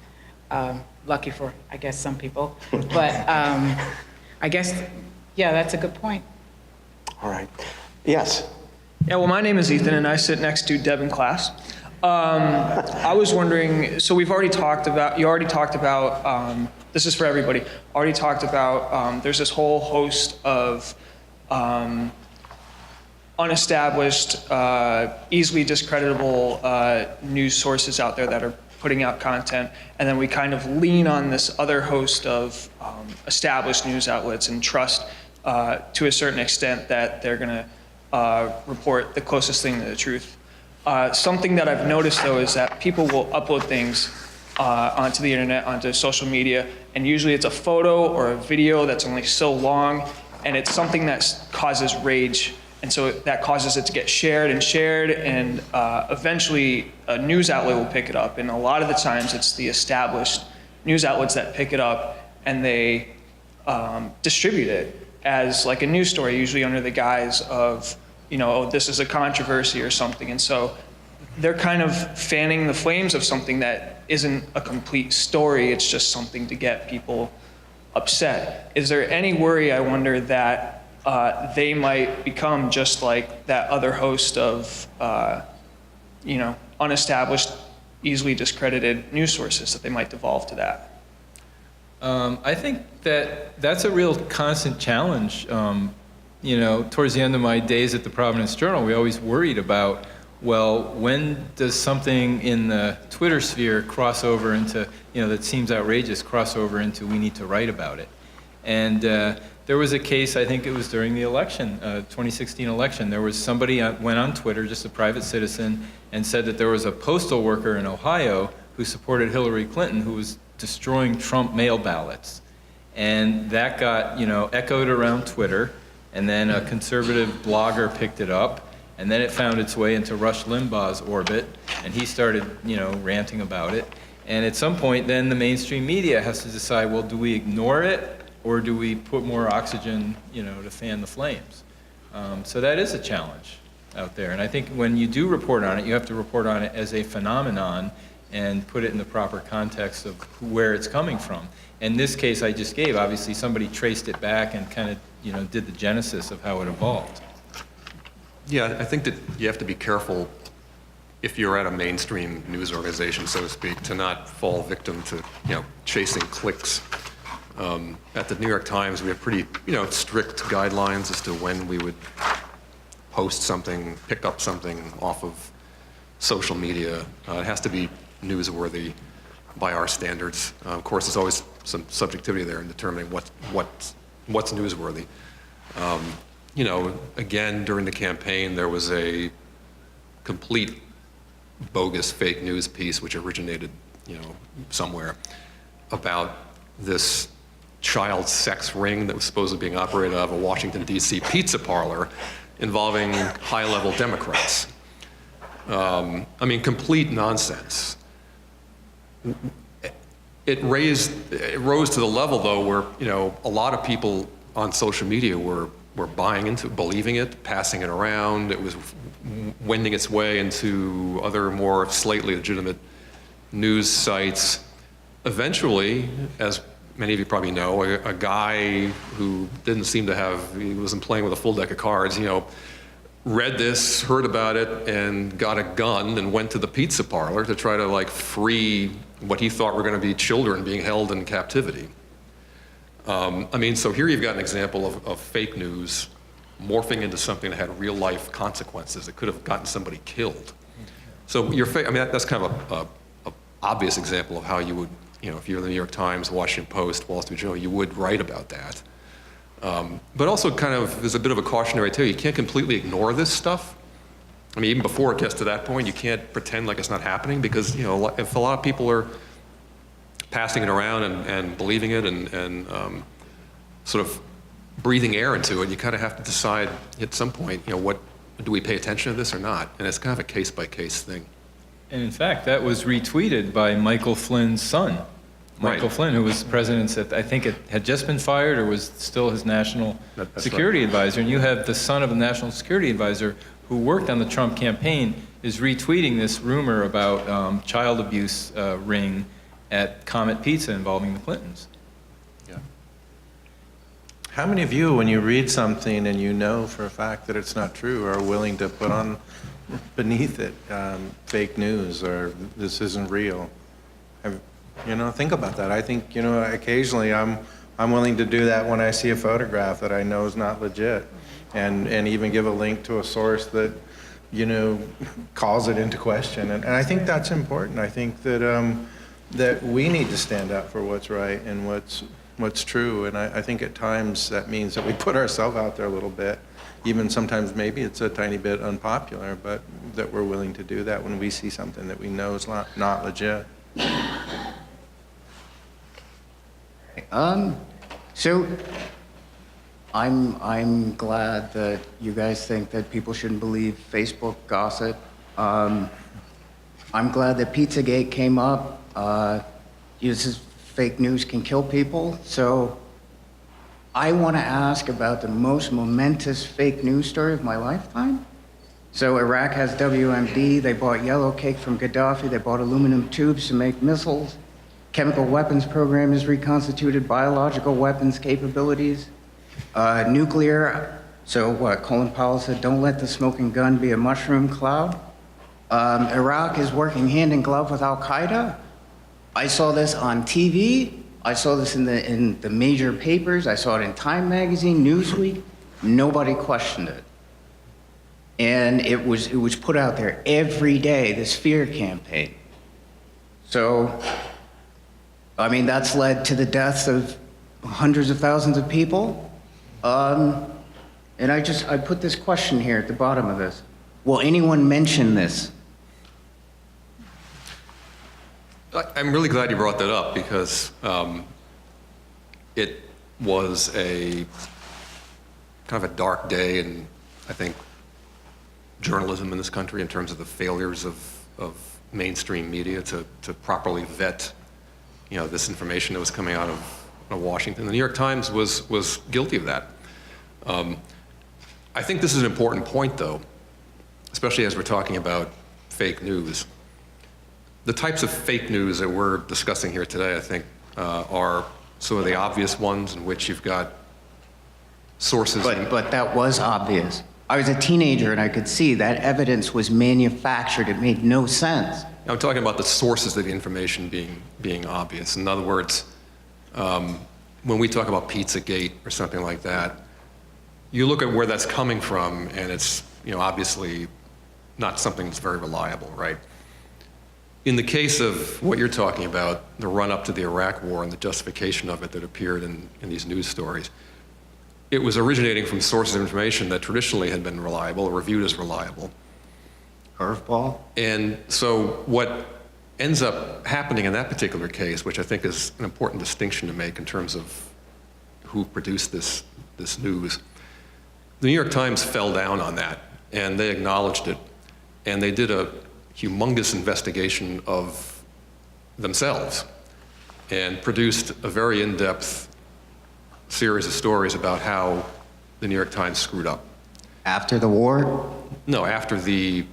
Lucky for, I guess, some people. But I guess, yeah, that's a good point. All right. Yes. Yeah, well, my name is Ethan, and I sit next to Deb in class. I was wondering, so you already talked about, this is for everybody, already talked about, there's this whole host of unestablished, easily discreditable news sources out there that are putting out content, and then we kind of lean on this other host of established news outlets and trust to a certain extent that they're going to report the closest thing to the truth. Something that I've noticed, though, is that people will upload things onto the internet, onto social media, and usually it's a photo or a video that's only so long, and it's something that causes rage, and so that causes it to get shared, and eventually a news outlet will pick it up, and a lot of the times it's the established news outlets that pick it up, and they distribute it as like a news story, usually under the guise of, oh, this is a controversy or something. And so they're kind of fanning the flames of something that isn't a complete story. It's just something to get people upset. Is there any worry, I wonder, that they might become just like that other host of, unestablished, easily discredited news sources, that they might devolve to that? I think that's a real constant challenge. Towards the end of my days at the Providence Journal, we always worried about, well, when does something in the Twitter sphere cross over into, that seems outrageous, cross over into we need to write about it. And there was a case, I think it was during the election, 2016 election, there was somebody went on Twitter, just a private citizen, and said that there was a postal worker in Ohio who supported Hillary Clinton who was destroying Trump mail ballots. And that got, echoed around Twitter. And then a conservative blogger picked it up, and then it found its way into Rush Limbaugh's orbit, and he started, ranting about it. And at some point, then the mainstream media has to decide, well, do we ignore it, or do we put more oxygen, to fan the flames? So that is a challenge out there. And I think when you do report on it, you have to report on it as a phenomenon and put it in the proper context of where it's coming from. In this case I just gave, obviously somebody traced it back and kind of, did the genesis of how it evolved. Yeah, I think that you have to be careful if you're at a mainstream news organization, so to speak, to not fall victim to, chasing clicks. At the New York Times, we have pretty, strict guidelines as to when we would post something, pick up something off of social media. It has to be newsworthy by our standards. Of course, there's always some subjectivity there in determining what's newsworthy. Again, during the campaign, there was a complete bogus fake news piece which originated, somewhere about this child sex ring that was supposedly being operated out of a Washington, D.C. pizza parlor involving high-level Democrats. Complete nonsense. It rose to the level, though, where, a lot of people on social media were buying into it, believing it, passing it around. It was wending its way into other more slightly legitimate news sites. Eventually, as many of you probably know, a guy who didn't seem to he wasn't playing with a full deck of cards, read this, heard about it, and got a gun and went to the pizza parlor to try to free what he thought were going to be children being held in captivity. So here you've got an example of fake news morphing into something that had real life consequences that could have gotten somebody killed. So that's kind of a obvious example of how you would, if you're the New York Times, Washington Post, Wall Street Journal, you would write about that. But also kind of there's a bit of a cautionary tale. You can't completely ignore this stuff. I mean, even before it gets to that point, you can't pretend like it's not happening because, if a lot of people are passing it around and believing it and sort of breathing air into it, you kind of have to decide at some point, what do we pay attention to this or not? And it's kind of a case-by-case thing. And in fact, that was retweeted by Michael Flynn's son. Michael Flynn, who was president at, I think it had just been fired or was still his national security advisor. And you have the son of the national security advisor who worked on the Trump campaign is retweeting this rumor about child abuse ring at Comet Pizza involving the Clintons. Yeah. How many of you, when you read something and you know for a fact that it's not true, are willing to put on beneath it fake news or this isn't real? Think about that. I think, occasionally I'm willing to do that when I see a photograph that I know is not legit and even give a link to a source that, calls it into question. And I think that's important. I think that that we need to stand up for what's right and what's true. And I think at times that means that we put ourselves out there a little bit. Even sometimes maybe it's a tiny bit unpopular, but that we're willing to do that when we see something that we know is not legit. So I'm glad that you guys think that people shouldn't believe Facebook gossip. I'm glad that Pizzagate came up. Uses fake news can kill people. So I want to ask about the most momentous fake news story of my lifetime. So Iraq has WMD. They bought yellow cake from Gaddafi. They bought aluminum tubes to make missiles. Chemical weapons program is reconstituted, biological weapons capabilities, nuclear. So what, Colin Powell said, don't let the smoking gun be a mushroom cloud. Iraq is working hand in glove with Al-Qaeda. I saw this on TV. I saw this in the major papers. I saw it in Time Magazine, Newsweek. Nobody questioned it. And it was put out there every day, this fear campaign. So, I mean, that's led to the deaths of hundreds of thousands of people. And I put this question here at the bottom of this. Will anyone mention this? I'm really glad you brought that up because it was a kind of a dark day in, I think, journalism in this country in terms of the failures of mainstream media to properly vet, this information that was coming out of Washington. The New York Times was guilty of that. I think this is an important point, though, especially as we're talking about fake news. The types of fake news that we're discussing here today, I think, are some of the obvious ones in which you've got sources. But that was obvious. I was a teenager and I could see that evidence was manufactured. It made no sense. I'm talking about the sources of the information being obvious. In other words, when we talk about Pizzagate or something like that, you look at where that's coming from and it's, obviously not something that's very reliable, right? In the case of what you're talking about, the run-up to the Iraq War and the justification of it that appeared in these news stories, it was originating from sources of information that traditionally had been reliable, or reviewed as reliable. Curveball? And so what ends up happening in that particular case, which I think is an important distinction to make in terms of who produced this news, the New York Times fell down on that, and they acknowledged it, and they did a humongous investigation of themselves and produced a very in-depth series of stories about how the New York Times screwed up. After the war? No, after the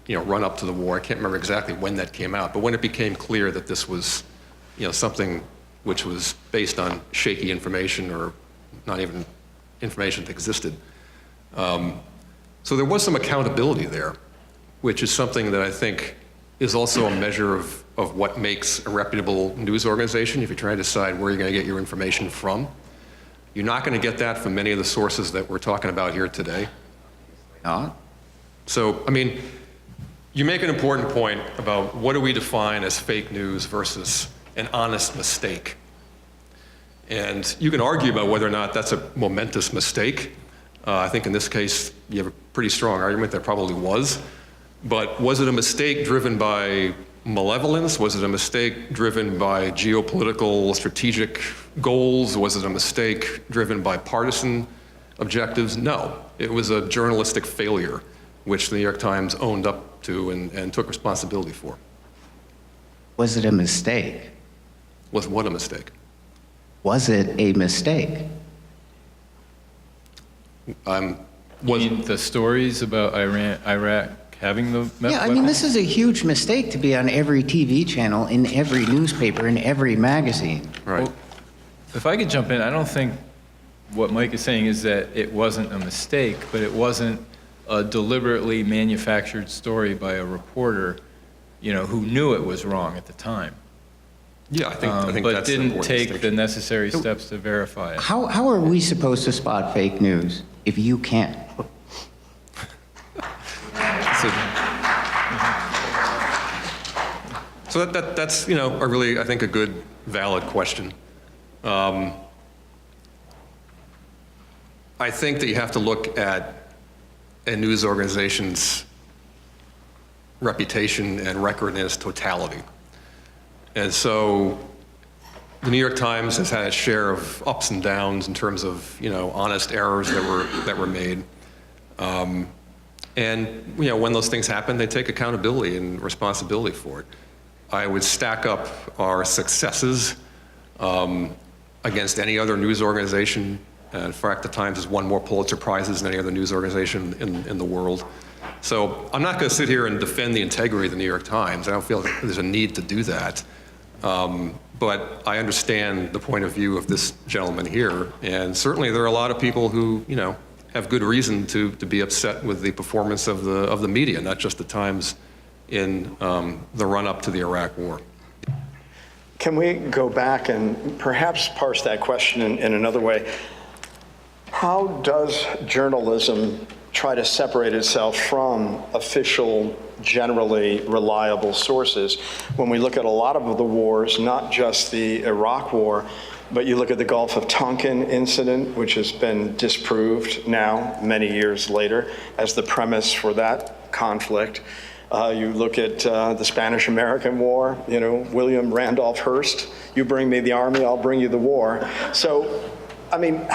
run up to the war. I can't remember exactly when that came out, but when it became clear that this was something which was based on shaky information or not even information that existed. So there was some accountability there, which is something that I think is also a measure of what makes a reputable news organization. If you're trying to decide where you're going to get your information from, you're not going to get that from many of the sources that we're talking about here today. So, I mean, you make an important point about what do we define as fake news versus an honest mistake. And you can argue about whether or not that's a momentous mistake. I think in this case, you have a pretty strong argument that probably was. But was it a mistake driven by malevolence? Was it a mistake driven by geopolitical strategic goals? Was it a mistake driven by partisan objectives? No, it was a journalistic failure, which the New York Times owned up to and took responsibility for. Was it a mistake? Was what a mistake? Was it a mistake? You mean the stories about Iraq having the Yeah, I mean, this is a huge mistake to be on every TV channel, in every newspaper, in every magazine. Right. Well, if I could jump in, I don't think what Mike is saying is that it wasn't a mistake, but it wasn't a deliberately manufactured story by a reporter, who knew it was wrong at the time. Yeah, I think but that's an didn't important take the distinction. necessary steps to verify it. How are we supposed to spot fake news if you can't? So that's a really, I think, a good, valid question. I think that you have to look at a news organization's reputation and record in its totality. And so the New York Times has had its share of ups and downs in terms of, honest errors that were made. And when those things happen, they take accountability and responsibility for it. I would stack up our successes against any other news organization. In fact, the Times has won more Pulitzer Prizes than any other news organization in the world. So I'm not going to sit here and defend the integrity of the New York Times. I don't feel like there's a need to do that. But I understand the point of view of this gentleman here. And certainly there are a lot of people who, have good reason to be upset with the performance of the media, not just the Times in the run-up to the Iraq War. Can we go back and perhaps parse that question in another way? How does journalism try to separate itself from official, generally reliable sources? When we look at a lot of the wars, not just the Iraq War, but you look at the Gulf of Tonkin incident, which has been disproved now, many years later, as the premise for that conflict. You look at the Spanish-American War, William Randolph Hearst, you bring me the army, I'll bring you the war. So, I mean,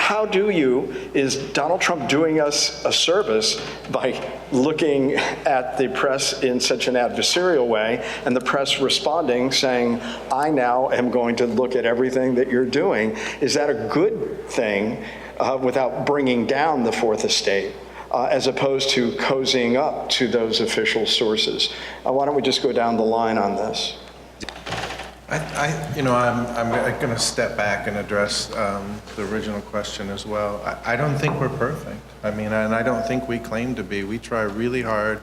is Donald Trump doing us a service by looking at the press in such an adversarial way and the press responding saying, I now am going to look at everything that you're doing? Is that a good thing without bringing down the Fourth Estate? As opposed to cozying up to those official sources. Why don't we just go down the line on this? I'm going to step back and address the original question as well. I don't think we're perfect. And I don't think we claim to be. We try really hard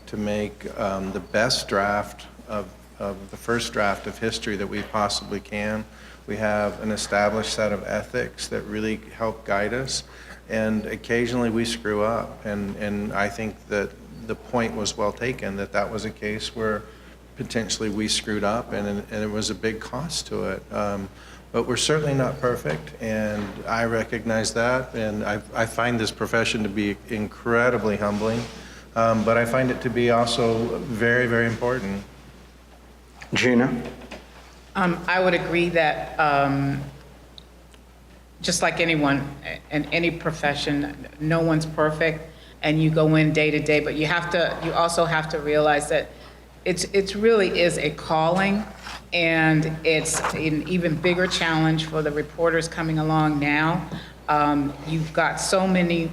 to make the best draft of the first draft of history that we possibly can. We have an established set of ethics that really help guide us. And occasionally we screw up, and I think that the point was well taken, that was a case where potentially we screwed up, and it was a big cost to it. But we're certainly not perfect, and I recognize that, and I find this profession to be incredibly humbling, but I find it to be also very, very important. Gina? I would agree that just like anyone in any profession, no one's perfect, and you go in day to day, but you also have to realize that it really is a calling, and it's an even bigger challenge for the reporters coming along now. You've got so many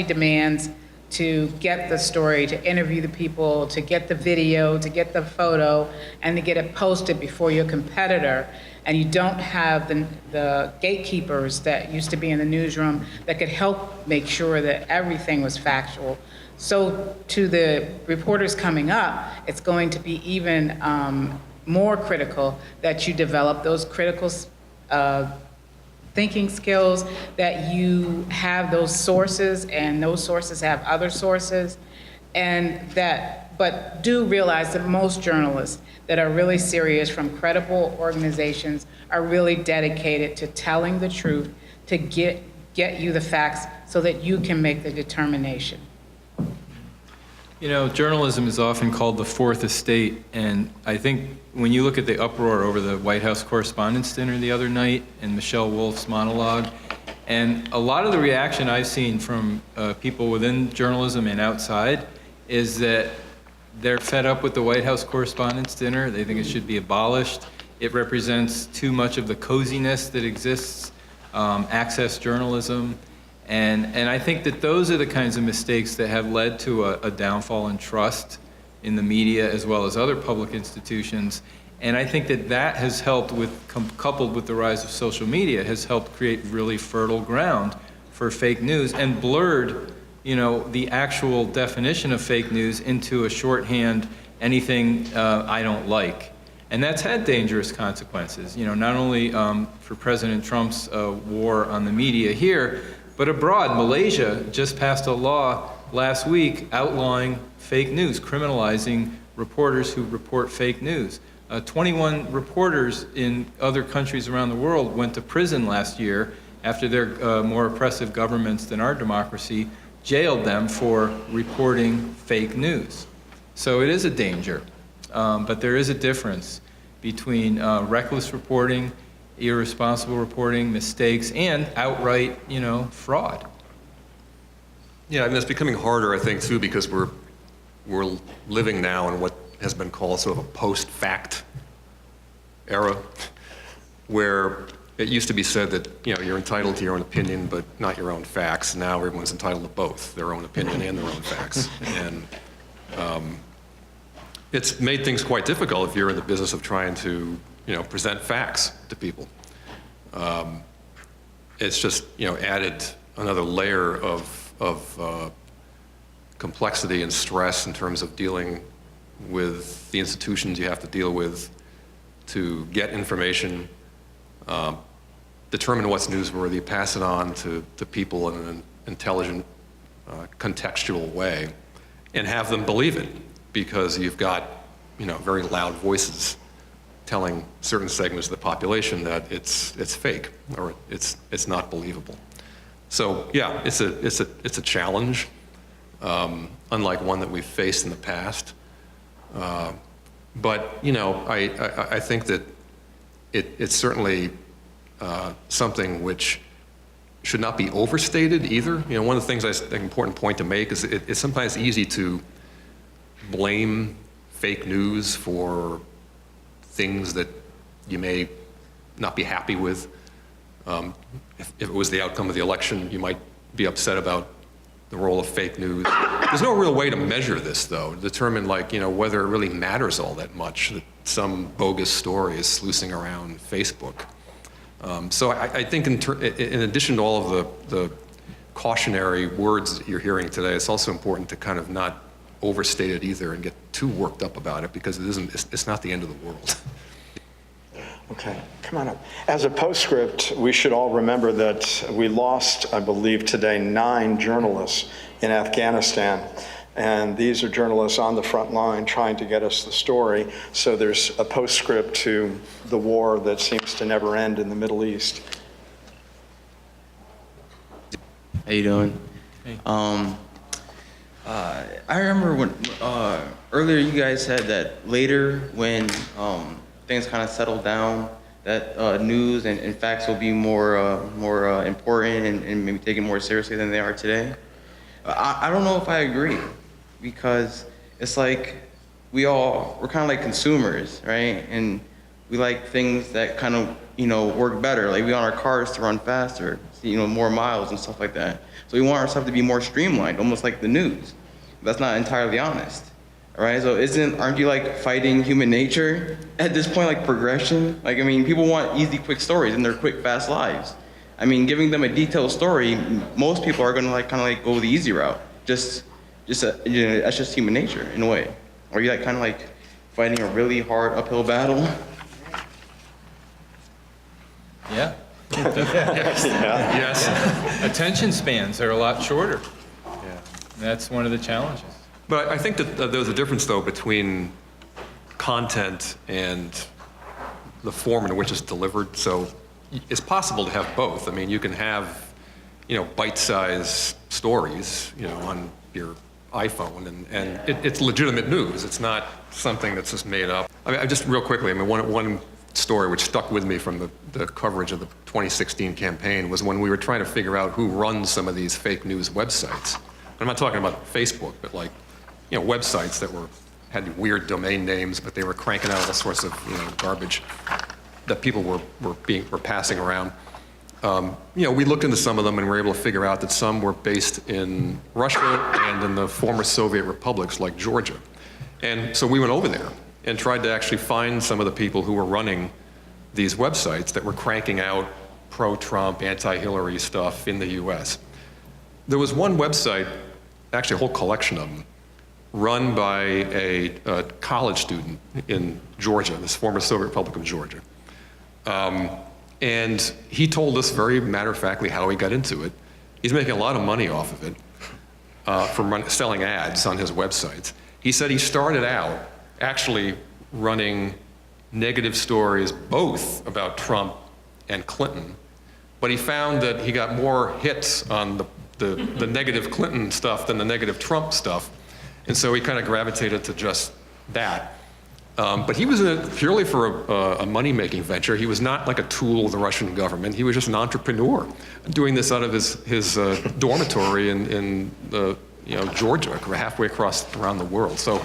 demands to get the story, to interview the people, to get the video, to get the photo, and to get it posted before your competitor. And you don't have the gatekeepers that used to be in the newsroom that could help make sure that everything was factual. So to the reporters coming up, it's going to be even more critical that you develop those critical thinking skills, that you have those sources and those sources have other sources, and that but do realize that most journalists that are really serious from credible organizations are really dedicated to telling the truth, to get you the facts so that you can make the determination. You know, journalism is often called the fourth estate, and I think when you look at the uproar over the White House Correspondents' Dinner the other night and Michelle Wolf's monologue, and a lot of the reaction I've seen from people within journalism and outside is that they're fed up with the White House Correspondents' Dinner. They think it should be abolished. It represents too much of the coziness that exists, access journalism. And I think that those are the kinds of mistakes that have led to a downfall in trust in the media as well as other public institutions. And I think that that has helped with, coupled with the rise of social media, has helped create really fertile ground for fake news and blurred, you know, the actual definition of fake news into a shorthand, anything I don't like. And that's had dangerous consequences, you know, not only for President Trump's war on the media here, but abroad. Malaysia just passed a law last week outlawing fake news, criminalizing reporters who report fake news. 21 reporters in other countries around the world went to prison last year after their more oppressive governments than our democracy jailed them for reporting fake news. So it is a danger, but there is a difference between reckless reporting, irresponsible reporting, mistakes, and outright, you know, fraud. Yeah, I mean, it's becoming harder, I think, too, because we're living now in what has been called sort of a post-fact era, where it used to be said that, you know, you're entitled to your own opinion, but not your own facts. Now everyone's entitled to both, their own opinion and their own facts. And it's made things quite difficult if you're in the business of trying to, you know, present facts to people. It's just, you know, added another layer of complexity and stress in terms of dealing with the institutions you have to deal with to get information, determine what's newsworthy, pass it on to people in an intelligent, contextual way, and have them believe it, because you've got, you know, very loud voices telling certain segments of the population that it's fake or it's not believable. So yeah, it's a challenge, unlike one that we've faced in the past. But you know, I think that it's certainly something which should not be overstated either. You know, one of the things I think an important point to make is it's sometimes easy to blame fake news for things that you may not be happy with. If it was the outcome of the election, you might be upset about the role of fake news. There's no real way to measure this, though, to determine, like, you know, whether it really matters all that much that some bogus story is sluicing around Facebook. So I think in addition to all of the cautionary words that you're hearing today, it's also important to kind of not overstate it either and get too worked up about it, because it's not the end of the world. Okay, come on up. As a postscript, we should all remember that we lost, I believe today, 9 journalists in Afghanistan. And these are journalists on the front line trying to get us the story. So there's a postscript to the war that seems to never end in the Middle East. How you doing? Hey. I remember when earlier you guys said that later when things kind of settle down, that news and facts will be more important and maybe taken more seriously than they are today. I don't know if I agree, because it's like we're kind of like consumers, right? And we like things that kind of, you know, work better. Like we want our cars to run faster, you know, more miles and stuff like that. So we want our stuff to be more streamlined, almost like the news. That's not entirely honest, all right? So aren't you like fighting human nature at this point, like progression? Like, I mean, people want easy, quick stories in their quick, fast lives. I mean, giving them a detailed story, most people are gonna like kind of like go the easy route. You know, that's just human nature in a way. Are you like kind of like fighting a really hard uphill battle? Yeah. Yes. Yes. Attention spans are a lot shorter. Yeah. That's one of the challenges. But I think that there's a difference, though, between content and the form in which it's delivered. So it's possible to have both. I mean, you can have, bite-sized stories, on your iPhone, and it's legitimate news. It's not something that's just made up. I mean, just real quickly, one story which stuck with me from the coverage of the 2016 campaign was when we were trying to figure out who runs some of these fake news websites. I'm not talking about Facebook, but websites that had weird domain names, but they were cranking out all sorts of garbage that people were passing around. We looked into some of them and were able to figure out that some were based in Russia and in the former Soviet republics like Georgia. And so we went over there and tried to actually find some of the people who were running these websites that were cranking out pro-Trump, anti-Hillary stuff in the US. There was one website, actually a whole collection of them, run by a college student in Georgia, this former Soviet Republic of Georgia. And he told us very matter-of-factly how he got into it. He's making a lot of money off of it from selling ads on his websites. He said he started out actually running negative stories both about Trump and Clinton, but he found that he got more hits on the negative Clinton stuff than the negative Trump stuff, and so he kind of gravitated to just that. But he was in it purely for a money-making venture. He was not like a tool of the Russian government. He was just an entrepreneur doing this out of his dormitory in Georgia, halfway across around the world. So,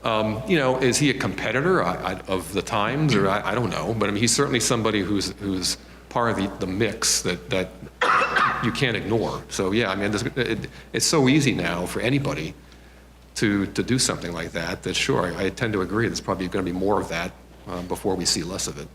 is he a competitor of the Times, or I don't know. But I mean, he's certainly somebody who's part of the mix that you can't ignore. So yeah, I mean, it's so easy now for anybody to do something like that, sure, I tend to agree there's probably going to be more of that before we see less of it.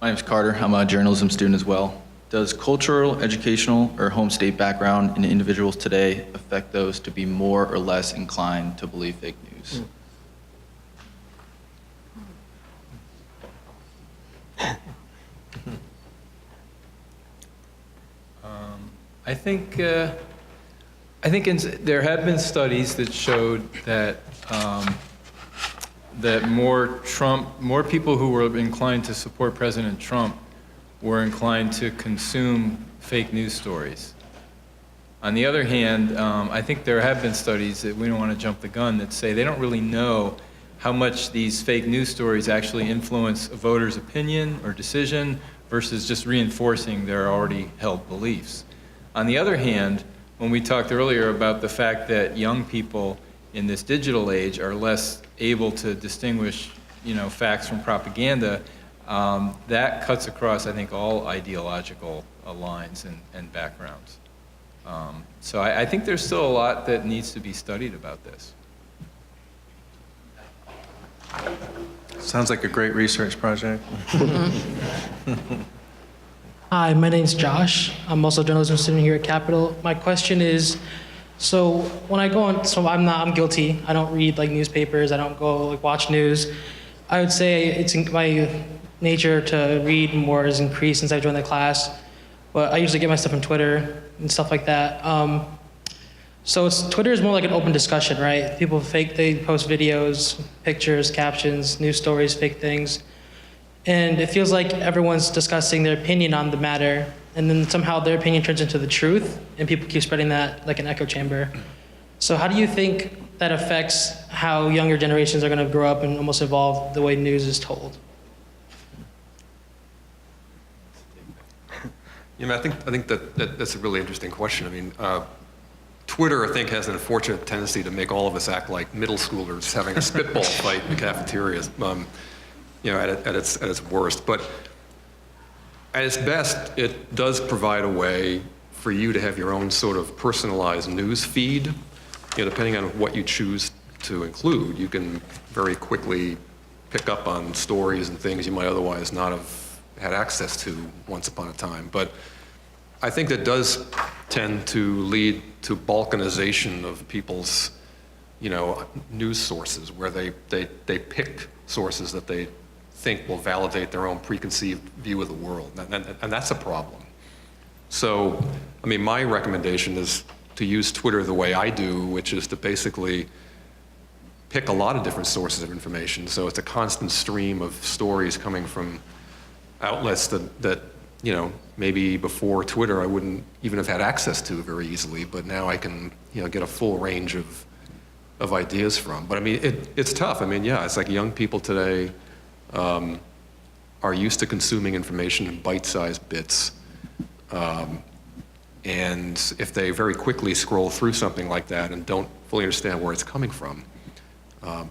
My name's Carter. I'm a journalism student as well. Does cultural, educational, or home state background in individuals today affect those to be more or less inclined to believe fake news? I think there have been studies that showed that that more people who were inclined to support President Trump were inclined to consume fake news stories. On the other hand, I think there have been studies that we don't want to jump the gun that say they don't really know how much these fake news stories actually influence a voter's opinion or decision versus just reinforcing their already held beliefs. On the other hand, when we talked earlier about the fact that young people in this digital age are less able to distinguish, facts from propaganda, that cuts across, I think, all ideological lines and backgrounds. So I think there's still a lot that needs to be studied about this. Sounds like a great research project. Hi, my name's Josh. I'm also a journalism student here at Capitol. My question is, so when I go on, I'm guilty. I don't read newspapers. I don't go watch news. I would say it's my nature to read more has increased since I joined the class, but I usually get my stuff from Twitter and stuff like that. So Twitter is more like an open discussion, right? People they post videos, pictures, captions, news stories, fake things. And it feels like everyone's discussing their opinion on the matter, and then somehow their opinion turns into the truth, and people keep spreading that like an echo chamber. So how do you think that affects how younger generations are going to grow up and almost evolve the way news is told? I think that's a really interesting question. I mean, Twitter, I think, has an unfortunate tendency to make all of us act like middle schoolers having a spitball fight in the cafeterias. At its worst. But at its best, it does provide a way for you to have your own sort of personalized news feed. Depending on what you choose to include, you can very quickly pick up on stories and things you might otherwise not have had access to once upon a time. But I think that does tend to lead to balkanization of people's, news sources, where they pick sources that they think will validate their own preconceived view of the world, and that's a problem. So, I mean, my recommendation is to use Twitter the way I do, which is to basically pick a lot of different sources of information. So it's a constant stream of stories coming from outlets that you know, maybe before Twitter I wouldn't even have had access to very easily, but now I can, you know, get a full range of ideas from. But I mean, it's tough. I mean, yeah, it's like young people today are used to consuming information in bite-sized bits. And if they very quickly scroll through something like that and don't fully understand where it's coming from,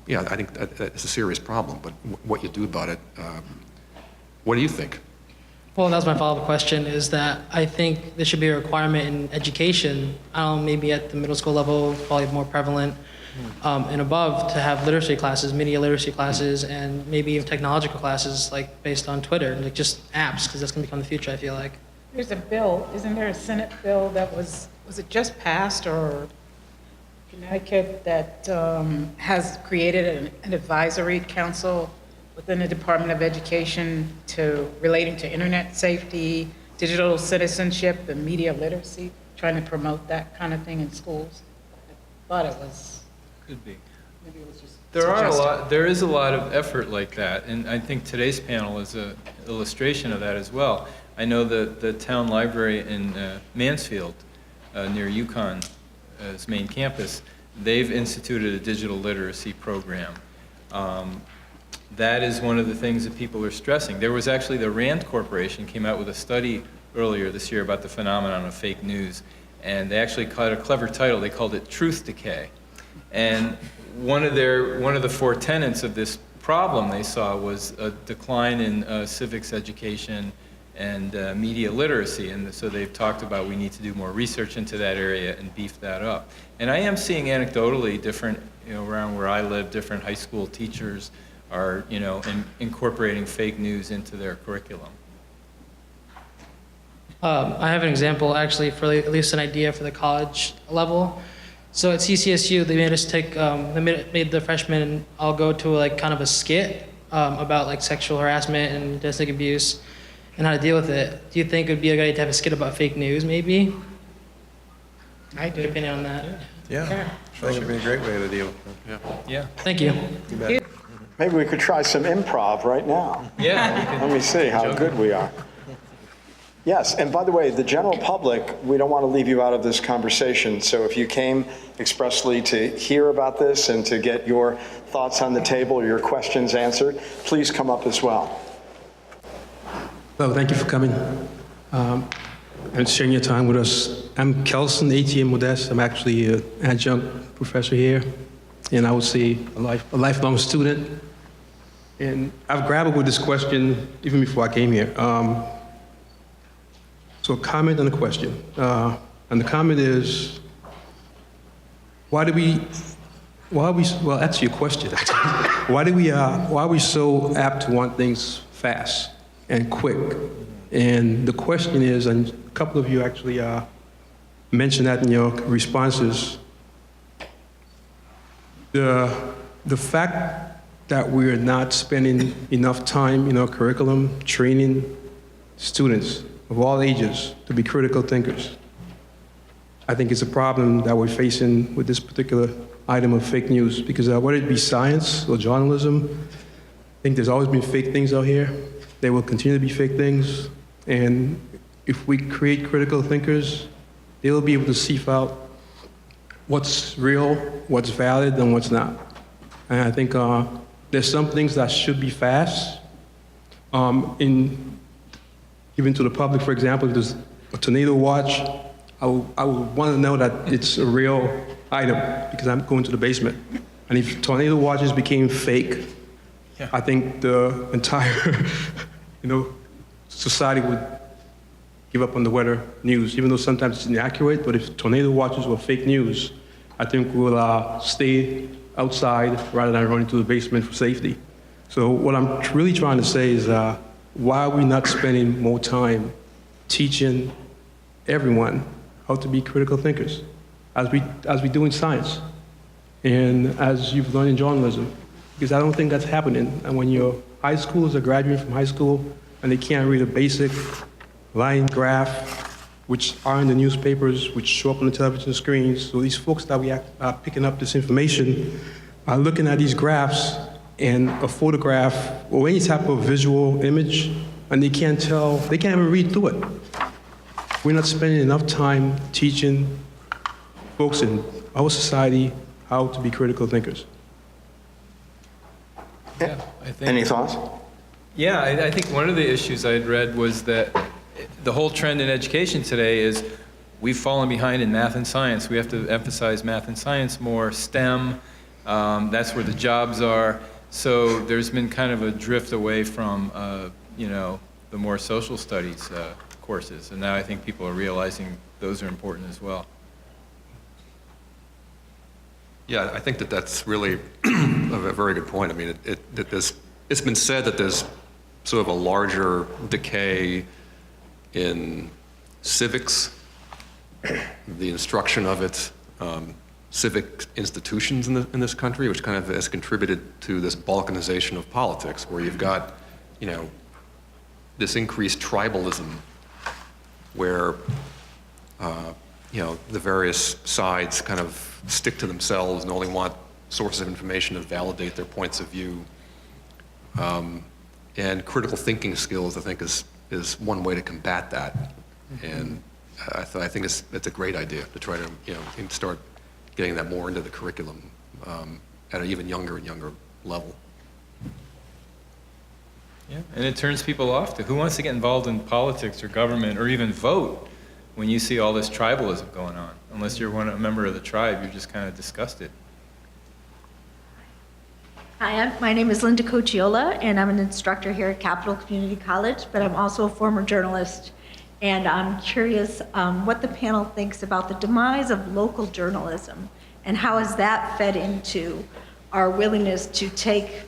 yeah, I think that's a serious problem. But what you do about it, what do you think? Well, that was my follow-up question, is that I think there should be a requirement in education, maybe at the middle school level, probably more prevalent, and above, to have literacy classes, media literacy classes, and maybe even technological classes, like based on Twitter, like just apps, because that's going to become the future, I feel like. There's a bill, isn't there a Senate bill that was it just passed, or Connecticut, that has created an advisory council within the Department of Education relating to internet safety, digital citizenship, and media literacy, trying to promote that kind of thing in schools? I thought it was. Could be. Maybe it was just There is a lot of effort like that, and I think today's panel is an illustration of that as well. I know the town library in Mansfield, near UConn's main campus, they've instituted a digital literacy program. That is one of the things that people are stressing. There was actually the RAND Corporation came out with a study earlier this year about the phenomenon of fake news, and they actually called it a clever title. They called it Truth Decay. And one of the four tenets of this problem they saw was a decline in civics education and media literacy, and so they've talked about we need to do more research into that area and beef that up. And I am seeing anecdotally different, you know, around where I live, different high school teachers are, you know, incorporating fake news into their curriculum. I have an example, actually, for at least an idea for the college level. So at CCSU, they made us made the freshmen all go to like kind of a skit about like sexual harassment and domestic abuse and how to deal with it. Do you think it would be a good idea to have a skit about fake news, maybe? I do. Your opinion on that? Yeah, I think it'd be a great way to deal with it. Yeah. Thank you. You bet. Maybe we could try some improv right now. Yeah. Let me see how good we are. Yes, and by the way, the general public, we don't want to leave you out of this conversation. So if you came expressly to hear about this and to get your thoughts on the table or your questions answered, please come up as well. Well, thank you for coming and sharing your time with us. I'm Kelson A.T.M. Modest. I'm actually an adjunct professor here, and I would say a lifelong student. And I've grappled with this question even before I came here. So a comment and a question. And the comment is, well, that's your question. Why are we so apt to want things fast and quick? And the question is, and a couple of you actually mentioned that in your responses, the fact that we're not spending enough time in our curriculum training students of all ages to be critical thinkers, I think it's a problem that we're facing with this particular item of fake news, because whether it be science or journalism, I think there's always been fake things out here. There will continue to be fake things, and if we create critical thinkers, they'll be able to sieve out what's real, what's valid, and what's not. And I think there's some things that should be fast. Even to the public, for example, if there's a tornado watch, I would want to know that it's a real item, because I'm going to the basement. And if tornado watches became fake, I think the entire society would give up on the weather news, even though sometimes it's inaccurate. But if tornado watches were fake news, I think we'll stay outside rather than run into the basement for safety. So what I'm really trying to say is, why are we not spending more time teaching everyone how to be critical thinkers, as we do in science, and as you've learned in journalism? Because I don't think that's happening. And when your high schoolers are graduating from high school and they can't read a basic line graph which are in the newspapers, which show up on the television screens. So these folks that we are picking up this information are looking at these graphs and a photograph or any type of visual image, and they can't even read through it. We're not spending enough time teaching folks in our society how to be critical thinkers. Yeah, I think, Any thoughts? Yeah, I think one of the issues I'd read was that the whole trend in education today is we've fallen behind in math and science. We have to emphasize math and science more, STEM, that's where the jobs are. So there's been kind of a drift away from, the more social studies courses. And now I think people are realizing those are important as well. Yeah, I think that that's really a very good point. I mean, it's been said that there's sort of a larger decay in civics, the instruction of it, civic institutions in this country, which kind of has contributed to this balkanization of politics, where you've got, this increased tribalism, where, the various sides kind of stick to themselves and only want sources of information to validate their points of view. And critical thinking skills, I think, is one way to combat that. And I think it's a great idea to try to, start getting that more into the curriculum at an even younger and younger level. Yeah, and it turns people off to who wants to get involved in politics or government or even vote when you see all this tribalism going on. Unless you're a member of the tribe, you're just kind of disgusted. Hi, my name is Linda Cocciola, and I'm an instructor here at Capital Community College, but I'm also a former journalist. And I'm curious what the panel thinks about the demise of local journalism, and how has that fed into our willingness to take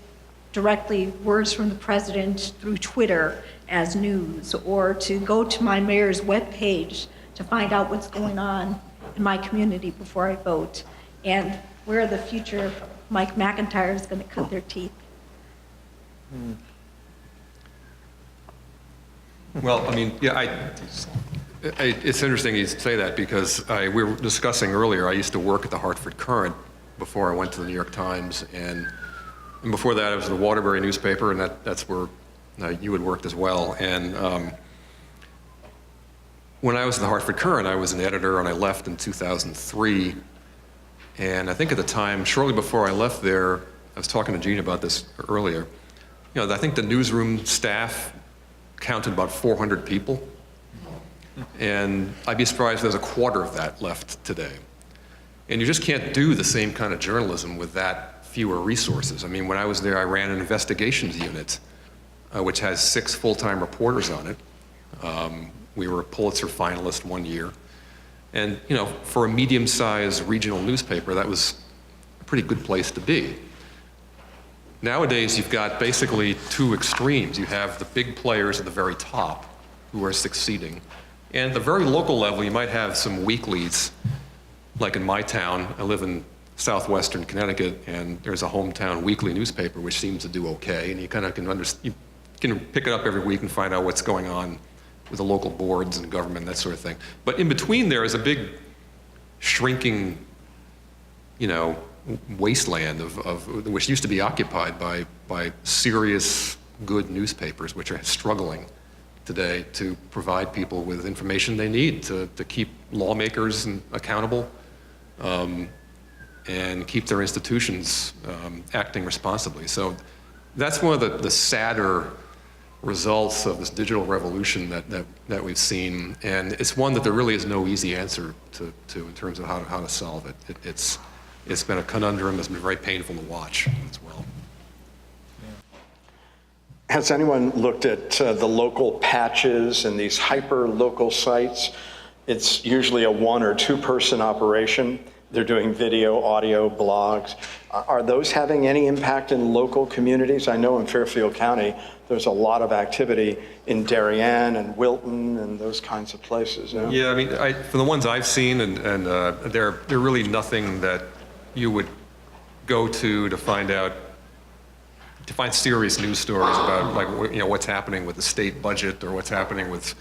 directly words from the president through Twitter as news, or to go to my mayor's webpage to find out what's going on in my community before I vote, and where the future Mike McIntire is going to cut their teeth. Well, I mean, yeah, it's interesting you say that, because we were discussing earlier, I used to work at the Hartford Courant before I went to the New York Times, and before that I was at the Waterbury newspaper, and that's where you had worked as well. And when I was at the Hartford Courant, I was an editor, and I left in 2003. And I think at the time, shortly before I left there, I was talking to Gina about this earlier, I think the newsroom staff counted about 400 people. And I'd be surprised if there's a quarter of that left today. And you just can't do the same kind of journalism with that fewer resources. I mean, when I was there, I ran an investigations unit, which has 6 full-time reporters on it. We were a Pulitzer finalist one year. And, for a medium-sized regional newspaper, that was a pretty good place to be. Nowadays, you've got basically 2 extremes. You have the big players at the very top who are succeeding. And at the very local level, you might have some weeklies. Like in my town, I live in southwestern Connecticut, and there's a hometown weekly newspaper which seems to do okay, and you kind of you can pick it up every week and find out what's going on with the local boards and government, that sort of thing. But in between there is a big shrinking, wasteland of which used to be occupied by serious, good newspapers, which are struggling today to provide people with information they need to keep lawmakers accountable and keep their institutions acting responsibly. So that's one of the sadder results of this digital revolution that we've seen, and it's one that there really is no easy answer to in terms of how to solve it. It's been a conundrum that's been very painful to watch as well. Has anyone looked at the local patches and these hyper-local sites? It's usually a 1 or 2 person operation. They're doing video, audio, blogs. Are those having any impact in local communities? I know in Fairfield County, there's a lot of activity in Darien and Wilton and those kinds of places. Yeah, I mean, for the ones I've seen, and they're really nothing that you would go to find serious news stories about, like, what's happening with the state budget or what's happening with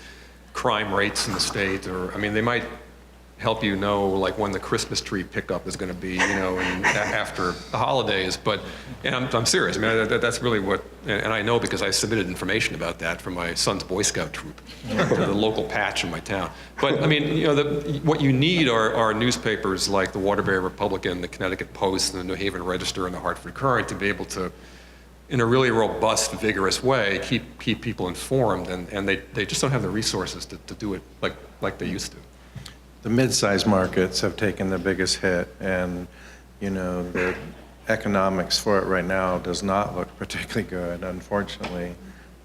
crime rates in the state, or, I mean, they might help you know, like, when the Christmas tree pickup is going to be, you know, after the holidays. But, and I'm serious. I mean, that's really what, and I know because I submitted information about that from my son's Boy Scout troop to the local patch in my town. But, I mean, you know, what you need are newspapers like the Waterbury Republican, the Connecticut Post, and the New Haven Register, and the Hartford Courant to be able to, in a really robust, vigorous way, keep people informed, and they just don't have the resources to do it like they used to. The mid-sized markets have taken the biggest hit, and you know the economics for it right now does not look particularly good, unfortunately.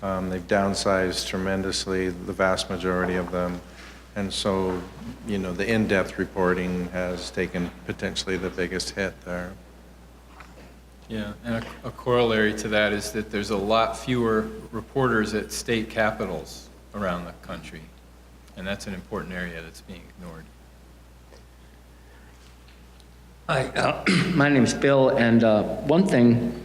They've downsized tremendously, the vast majority of them, and so you know the in-depth reporting has taken potentially the biggest hit there. Yeah, and a corollary to that is that there's a lot fewer reporters at state capitals around the country, and that's an important area that's being ignored. Hi, my name's Bill, and one thing,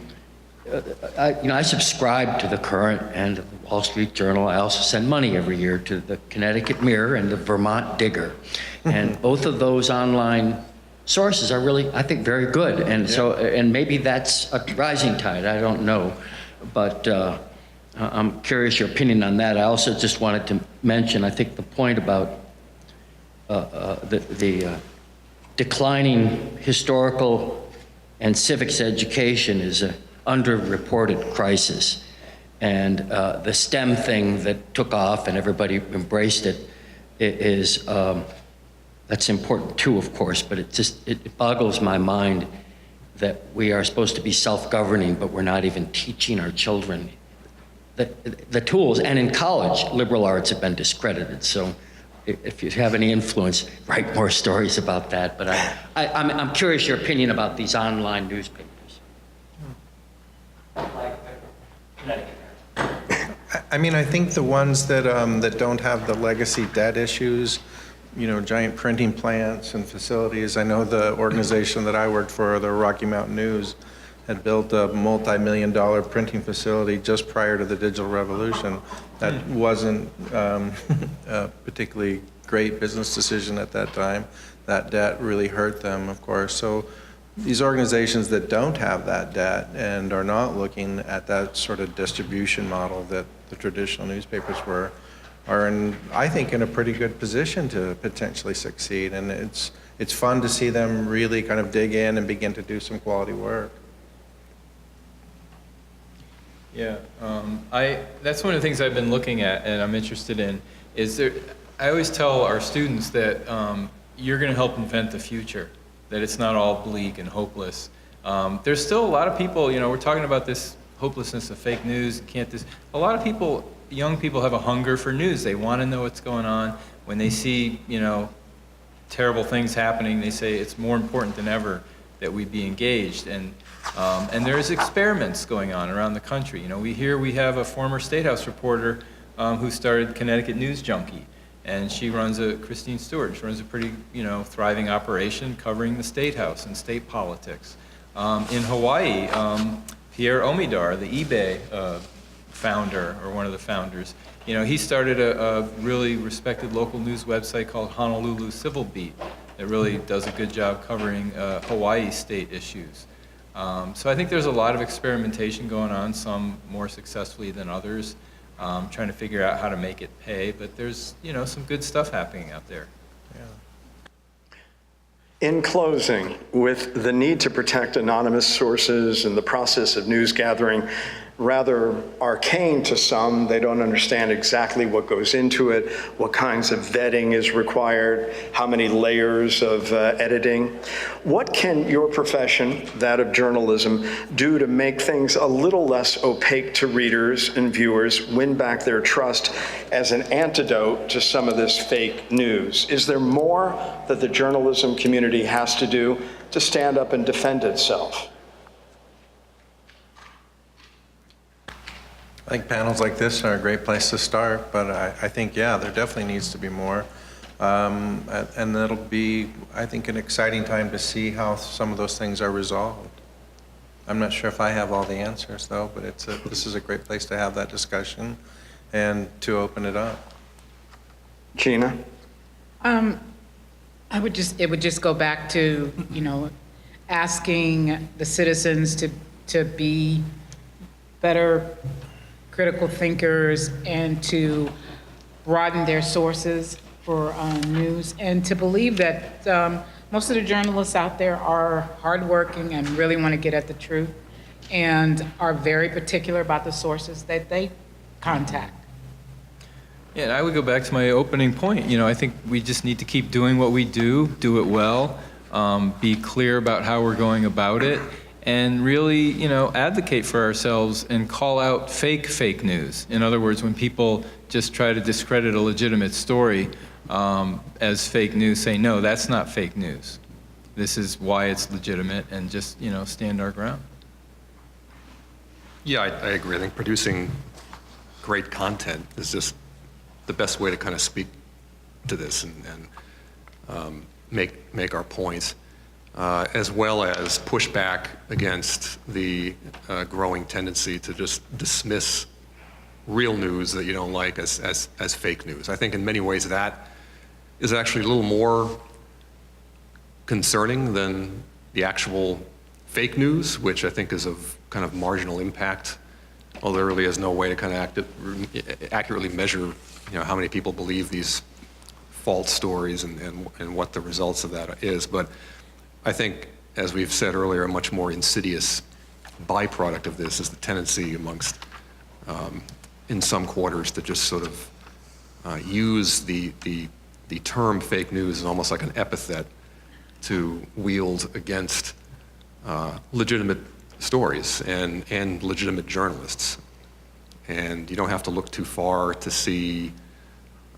I subscribe to the Current and the Wall Street Journal. I also send money every year to the Connecticut Mirror and the Vermont Digger, and both of those online sources are really, I think, very good, and so, and maybe that's a rising tide. I don't know, but I'm curious your opinion on that. I also just wanted to mention, I think the point about the declining historical and civics education is an underreported crisis. And the STEM thing that took off and everybody embraced it is, that's important too, of course, but it boggles my mind that we are supposed to be self-governing, but we're not even teaching our children the tools. And in college, liberal arts have been discredited. So if you have any influence, write more stories about that. But I'm curious your opinion about these online newspapers. I mean, I think the ones that that don't have the legacy debt issues, you know, giant printing plants and facilities. I know the organization that I worked for, the Rocky Mountain News, had built a multi-million-dollar printing facility just prior to the digital revolution. That wasn't a particularly great business decision at that time. That debt really hurt them, of course. So these organizations that don't have that debt and are not looking at that sort of distribution model that the traditional newspapers were, are I think, in a pretty good position to potentially succeed. And it's fun to see them really kind of dig in and begin to do some quality work. Yeah, that's one of the things I've been looking at and I'm interested in. I always tell our students that you're going to help invent the future, that it's not all bleak and hopeless. There's still a lot of people, you know, we're talking about this hopelessness of fake news, a lot of people, young people have a hunger for news. They want to know what's going on. When they see, you know, terrible things happening, they say it's more important than ever that we be engaged. And there's experiments going on around the country. You know, we have a former State House reporter who started Connecticut News Junkie, and she runs Christine Stewart. She runs a pretty, you know, thriving operation covering the State House and state politics. In Hawaii, Pierre Omidyar, the eBay founder, or one of the founders, you know, he started a really respected local news website called Honolulu Civil Beat that really does a good job covering Hawaii state issues. So I think there's a lot of experimentation going on, some more successfully than others, trying to figure out how to make it pay, but there's, you know, some good stuff happening out there. In closing, with the need to protect anonymous sources and the process of news gathering rather arcane to some, they don't understand exactly what goes into it, what kinds of vetting is required, how many layers of editing. What can your profession, that of journalism, do to make things a little less opaque to readers and viewers, win back their trust as an antidote to some of this fake news? Is there more that the journalism community has to do to stand up and defend itself? I think panels like this are a great place to start, but I think, yeah, there definitely needs to be more. And that'll be, I think, an exciting time to see how some of those things are resolved. I'm not sure if I have all the answers, though, but this is a great place to have that discussion and to open it up. Gina? It would just go back to, asking the citizens to be better critical thinkers and to broaden their sources for news, and to believe that most of the journalists out there are hardworking and really want to get at the truth and are very particular about the sources that they contact. Yeah, and I would go back to my opening point. I think we just need to keep doing what we do it well, be clear about how we're going about it, and really, advocate for ourselves and call out fake news. In other words, when people just try to discredit a legitimate story as fake news, say, no, that's not fake news. This is why it's legitimate, and just, stand our ground. Yeah, I agree. I think producing great content is just the best way to kind of speak to this and make our points, as well as push back against the growing tendency to just dismiss real news that you don't like as fake news. I think in many ways that is actually a little more concerning than the actual fake news, which I think is of kind of marginal impact, although there really is no way to kind of accurately measure how many people believe these false stories and what the results of that is. But I think, as we've said earlier, a much more insidious byproduct of this is the tendency amongst, in some quarters, to just sort of use the term fake news as almost like an epithet to wield against legitimate stories and legitimate journalists. And you don't have to look too far to see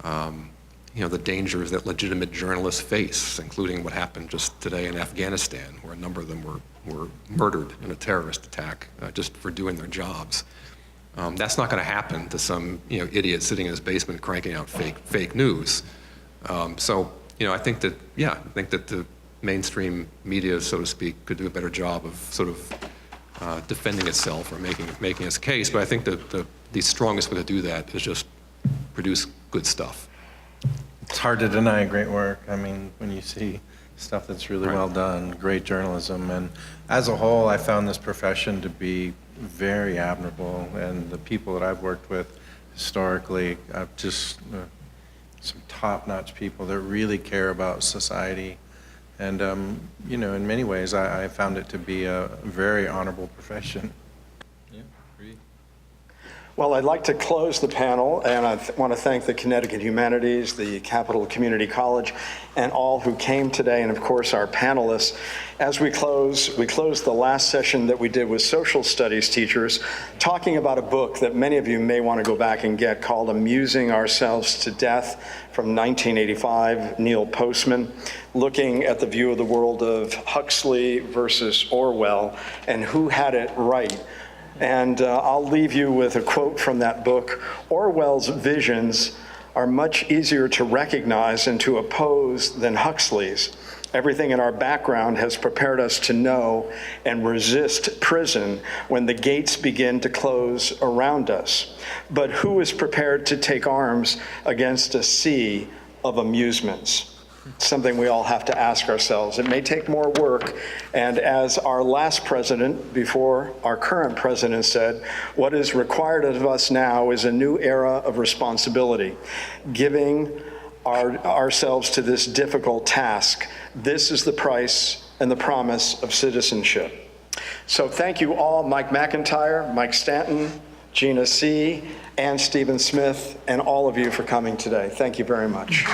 the dangers that legitimate journalists face, including what happened just today in Afghanistan, where a number of them were murdered in a terrorist attack just for doing their jobs. That's not going to happen to some idiot sitting in his basement cranking out fake news. So I think that the mainstream media, so to speak, could do a better job of sort of defending itself or making its case. But I think that the strongest way to do that is just produce good stuff. It's hard to deny great work. I mean, when you see stuff that's really well done, great journalism. And as a whole, I found this profession to be very admirable. And the people that I've worked with historically, I've just some top-notch people that really care about society. And, in many ways, I found it to be a very honorable profession. Well, I'd like to close the panel, and I want to thank the Connecticut Humanities, the Capital Community College, and all who came today, and of course our panelists. As we close the last session that we did with social studies teachers, talking about a book that many of you may want to go back and get called Amusing Ourselves to Death from 1985, Neil Postman, looking at the view of the world of Huxley versus Orwell and who had it right. And I'll leave you with a quote from that book. Orwell's visions are much easier to recognize and to oppose than Huxley's. Everything in our background has prepared us to know and resist prison when the gates begin to close around us. But who is prepared to take arms against a sea of amusements? Something we all have to ask ourselves. It may take more work, and as our last president before our current president said, what is required of us now is a new era of responsibility, giving ourselves to this difficult task. This is the price and the promise of citizenship. So thank you all, Mike McIntire, Mike Stanton, Gina Seay, and Stephen Smith, and all of you for coming today. Thank you very much.